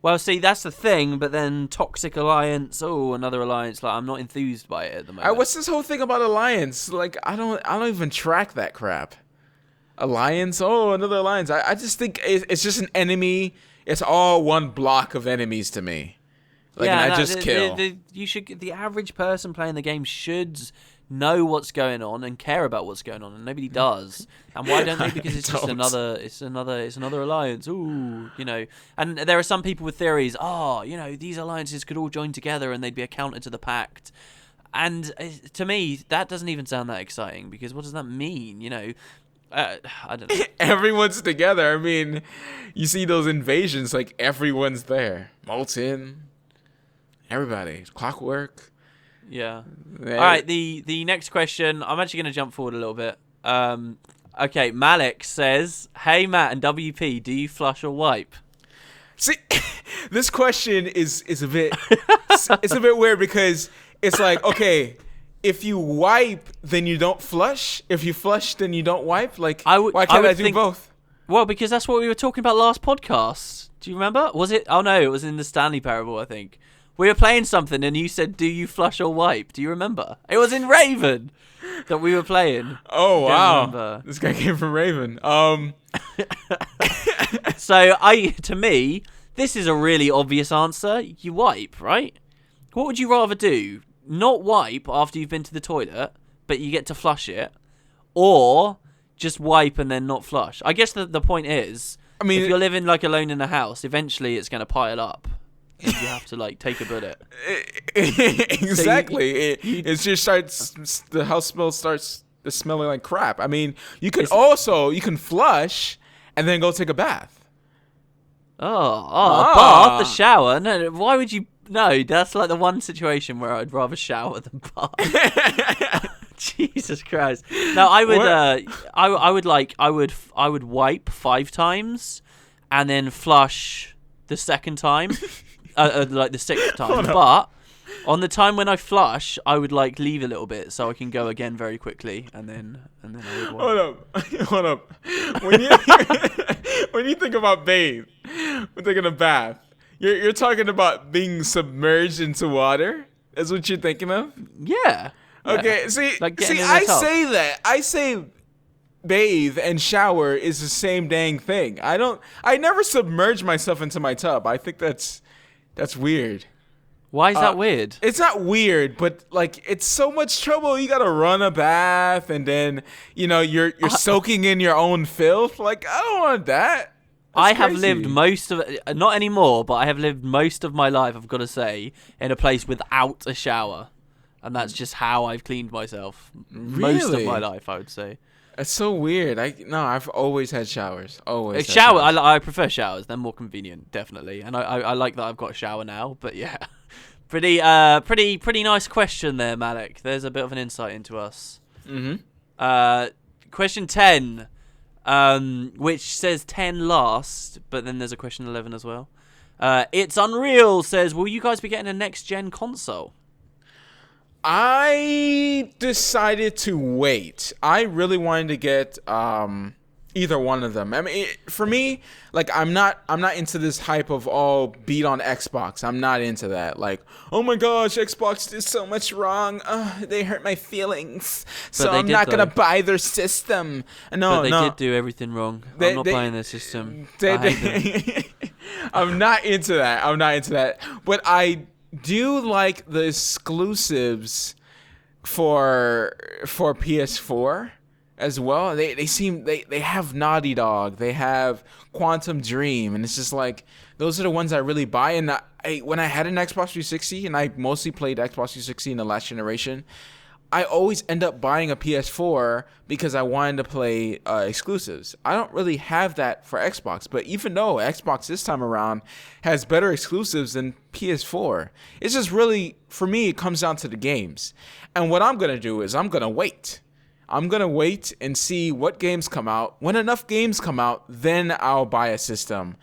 well, see, that's the thing. But then Toxic Alliance, another alliance. Like, I'm not enthused by it at the moment. What's this whole thing about alliance? Like, I don't even track that crap. Alliance, another alliance. I just think it's just an enemy. It's all one block of enemies to me. Like, and I just kill. The average person playing the game should know what's going on and care about what's going on, and nobody does. And why don't they? Because it's just another alliance. Ooh, And there are some people with theories. These alliances could all join together and they'd be a counter to the pact. And to me, that doesn't even sound that exciting, because what does that mean? I don't know. Everyone's together. I mean, you see those invasions, like everyone's there. Molten, everybody, Clockwork. Yeah. All right. The next question. I'm actually going to jump forward a little bit. Okay. Malik says, "Hey Matt and WP, do you flush or wipe?" See, this question is a bit it's a bit weird, because it's like, okay, if you wipe, then you don't flush. If you flush, then you don't wipe. Like, why can't I do both? Well, because that's what we were talking about last podcast. Do you remember? Was it? Oh no, it was in the Stanley Parable, I think. We were playing something and you said, "Do you flush or wipe?" Do you remember? It was in Raven that we were playing. Oh wow, remember. This guy came from Raven. So to me, this is a really obvious answer. You wipe, right? What would you rather do? Not wipe after you've been to the toilet, but you get to flush it, or just wipe and then not flush? I guess the point is, I mean, if you're living like alone in a house, eventually it's going to pile up. And you have to like take a bullet. Exactly. So it just starts. The house starts smelling like crap. I mean, you can flush and then go take a bath. A bath, the shower. No, why would you? No, that's like the one situation where I'd rather shower than bath. Jesus Christ! No, I would. I would wipe 5 times, and then flush the second time, like the 6th time. But on the time when I flush, I would like leave a little bit so I can go again very quickly, and then I would wipe. Hold up. When you think about bathe, we're thinking of bath. You're talking about being submerged into water? That's what you're thinking of? Yeah. Okay, I say bathe and shower is the same dang thing. I never submerge myself into my tub. I think that's weird. Why is that weird? It's not weird, but like it's so much trouble. You gotta run a bath and then you're soaking in your own filth. Like I don't want that. I have lived most of it, not anymore, but I have lived most of my life, I've got to say, in a place without a shower. And that's just how I've cleaned myself. Really? Most of my life, I would say. It's so weird. I've always had showers. Always. I prefer showers. They're more convenient, definitely. And I like that I've got a shower now. But yeah, pretty nice question there, Malik. There's a bit of an insight into us. Mm-hmm. Question 10, which says 10 last, but then there's a question 11 as well. It's Unreal says, will you guys be getting a next-gen console? I decided to wait. I really wanted to get either one of them. I mean, for me, like I'm not into this hype of all beat on Xbox. I'm not into that. Like, oh my gosh, Xbox did so much wrong. They hurt my feelings. So I'm not gonna buy their system. No, but they did do everything wrong. I'm not buying their system. I'm not into that. But I do like the exclusives for PS4 as well. They have Naughty Dog, they have Quantum Dream, and it's just like those are the ones I really buy. And when I had an Xbox 360, and I mostly played Xbox 360 in the last generation, I always end up buying a PS4 because I wanted to play exclusives. I don't really have that for Xbox, but even though Xbox this time around has better exclusives than PS4, it's just really, for me, it comes down to the games. And what I'm going to do is I'm going to wait. I'm going to wait and see what games come out. When enough games come out, then I'll buy a system.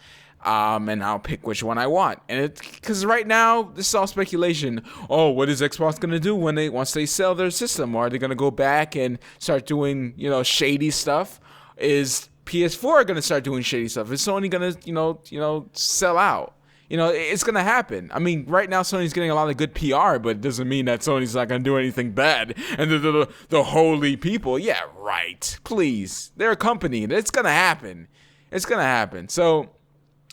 And I'll pick which one I want. And because right now, this is all speculation. Oh, what is Xbox going to do once they sell their system? Are they going to go back and start doing, shady stuff? Is PS4 going to start doing shady stuff? Is Sony going to, sell out? It's going to happen. I mean, right now, Sony's getting a lot of good PR, but it doesn't mean that Sony's not going to do anything bad. And the holy people, yeah, right. Please. They're a company. It's going to happen. It's going to happen. So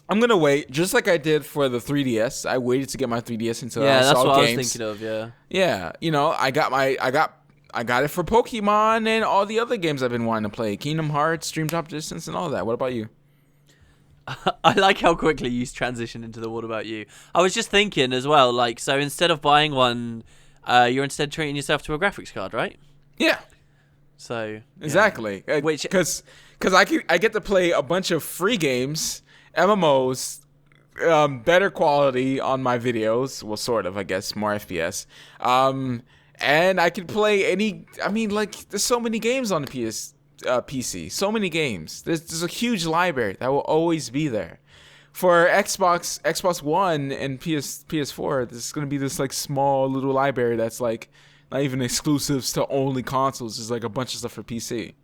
I'm going to wait, just like I did for the 3DS. I waited to get my 3DS until I saw games. Yeah, that's what I was thinking of, yeah. Yeah, I got it for Pokemon and all the other games I've been wanting to play. Kingdom Hearts, Dream Drop Distance, and all that. What about you? I like how quickly you transitioned into the what about you. I was just thinking as well, like, so instead of buying one, you're instead treating yourself to a graphics card, right? Yeah. So exactly. Which because I get to play a bunch of free games, MMOs, better quality on my videos. Well, sort of, I guess, more FPS. And I can play there's so many games on the PC. So many games. There's a huge library that will always be there. For Xbox One and PS4, there's going to be this like small little library that's like not even exclusives to only consoles. There's like a bunch of stuff for PC.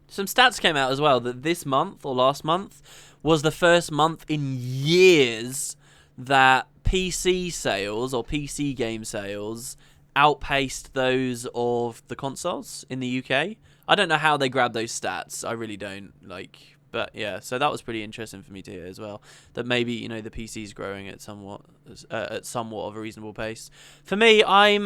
Some stats came out as well that this month or last month was the first month in years that PC sales or PC game sales outpaced those of the consoles in the UK. I don't know how they grab those stats. I really don't. But yeah, so that was pretty interesting for me to hear as well. That maybe the PC's growing at somewhat of a reasonable pace. For me, I'm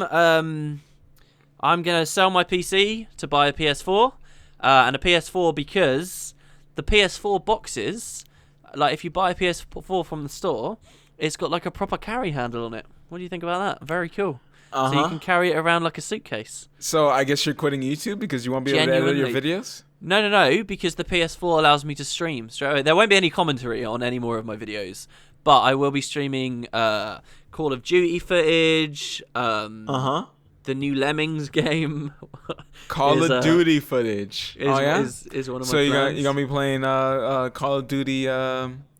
gonna sell my PC to buy a PS4, and a PS4 because the PS4 boxes, like if you buy a PS4 from the store, it's got like a proper carry handle on it. What do you think about that? Very cool. So you can carry it around like a suitcase. So I guess you're quitting YouTube because you won't be able to edit your videos? No, because the PS4 allows me to stream straight away. There won't be any commentary on any more of my videos, but I will be streaming Call of Duty footage, the new Lemmings game. Call of Duty footage. Is one of my So you're going to be playing Call of Duty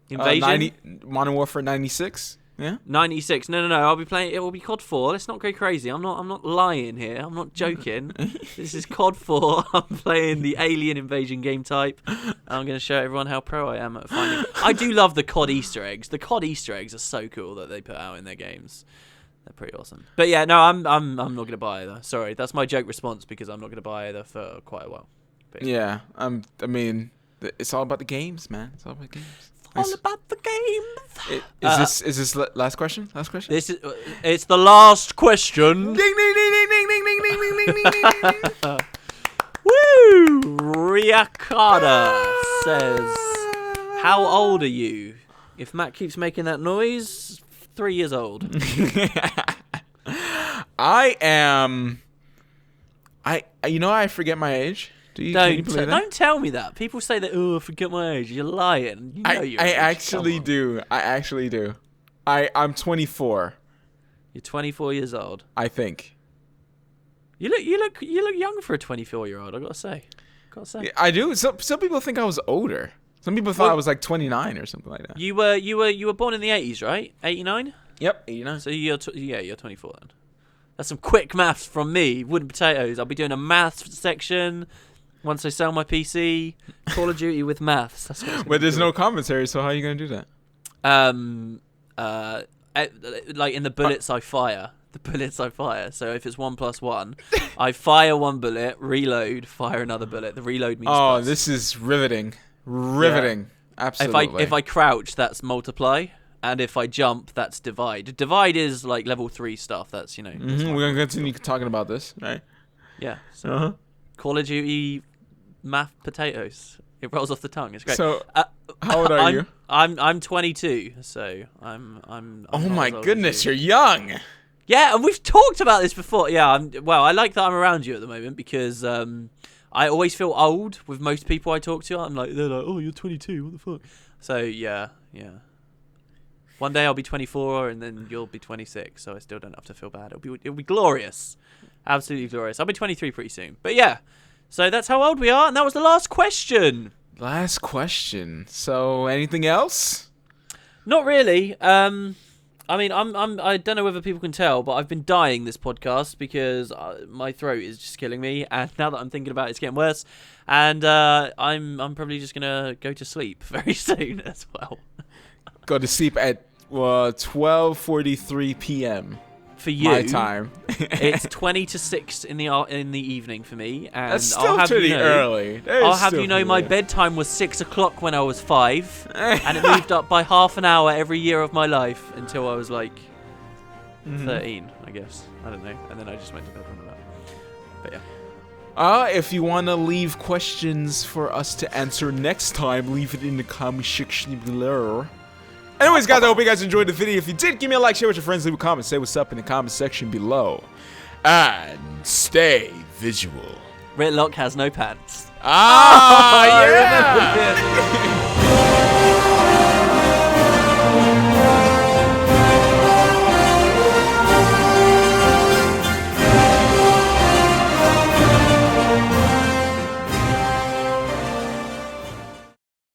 Invasion? Modern Warfare 96? Yeah, 96. No. I'll be playing. It will be COD 4. Let's not go crazy. I'm not lying here. I'm not joking. This is COD 4. I'm playing the Alien Invasion game type. I'm going to show everyone how pro I am at finding. I do love the COD Easter eggs. The COD Easter eggs are so cool that they put out in their games. They're pretty awesome. But yeah, no, I'm not going to buy either. Sorry, that's my joke response because I'm not going to buy either for quite a while. But yeah, I mean, it's all about the games, man. It's all about games. All about the games. Is this last question? Last question? It's the last question. Ding ding ding ding ding ding ding ding ding ding ding. Woo! Riakada says, "How old are you?" If Matt keeps making that noise, 3 years old. I am. I forget my age. Don't tell me that. People say that. Oh, I forget my age. You're lying. You know I actually do. I actually do. I'm 24. You're 24 years old. I think. You look young for a 24-year-old. I gotta say. Yeah, I do. Some people think I was older. Some people thought I was like 29 or something like that. You were born in the 80s, right? 89. Yep, 89. So you're 24 then. That's some quick maths from me. Wooden potatoes. I'll be doing a maths section. Once I sell my PC, Call of Duty with maths. That's what but there's no commentary, so how are you going to do that? Like in the bullets I fire. The bullets I fire. So if it's 1+1, I fire one bullet, reload, fire another bullet. The reload means plus. This is riveting. Riveting. Yeah. Absolutely. If I crouch, that's multiply. And if I jump, that's divide. Divide is like level 3 stuff. That's, We're going to continue talking about this, right? Yeah. So Call of Duty math potatoes. It rolls off the tongue. It's great. So, how old are you? I'm 22. So I'm oh my goodness, you're young. Yeah, and we've talked about this before. Yeah. I like that I'm around you at the moment because I always feel old with most people I talk to. They're like, oh, you're 22. What the fuck? So yeah. One day I'll be 24 and then you'll be 26, so I still don't have to feel bad. It'll be glorious. Absolutely glorious. I'll be 23 pretty soon. But yeah, so that's how old we are, and that was the last question. Last question. So anything else? Not really. I don't know whether people can tell, but I've been dying this podcast because my throat is just killing me, and now that I'm thinking about it, it's getting worse. And I'm probably just gonna go to sleep very soon as well. Go to sleep at 12:43 p.m. For you, my time. It's 20 to 6 in the evening for me, and that's still pretty early. I'll have you know my bedtime was 6 o'clock when I was 5, and it moved up by half an hour every year of my life until I was like 13, I guess. I don't know, and then I just went to bed when I was. But yeah. If you want to leave questions for us to answer next time, leave it in the comment section below. Anyways, guys, I hope you guys enjoyed the video. If you did, give me a like, share with your friends, leave a comment, say what's up in the comment section below. And stay visual. Ritlock has no pants. Yeah!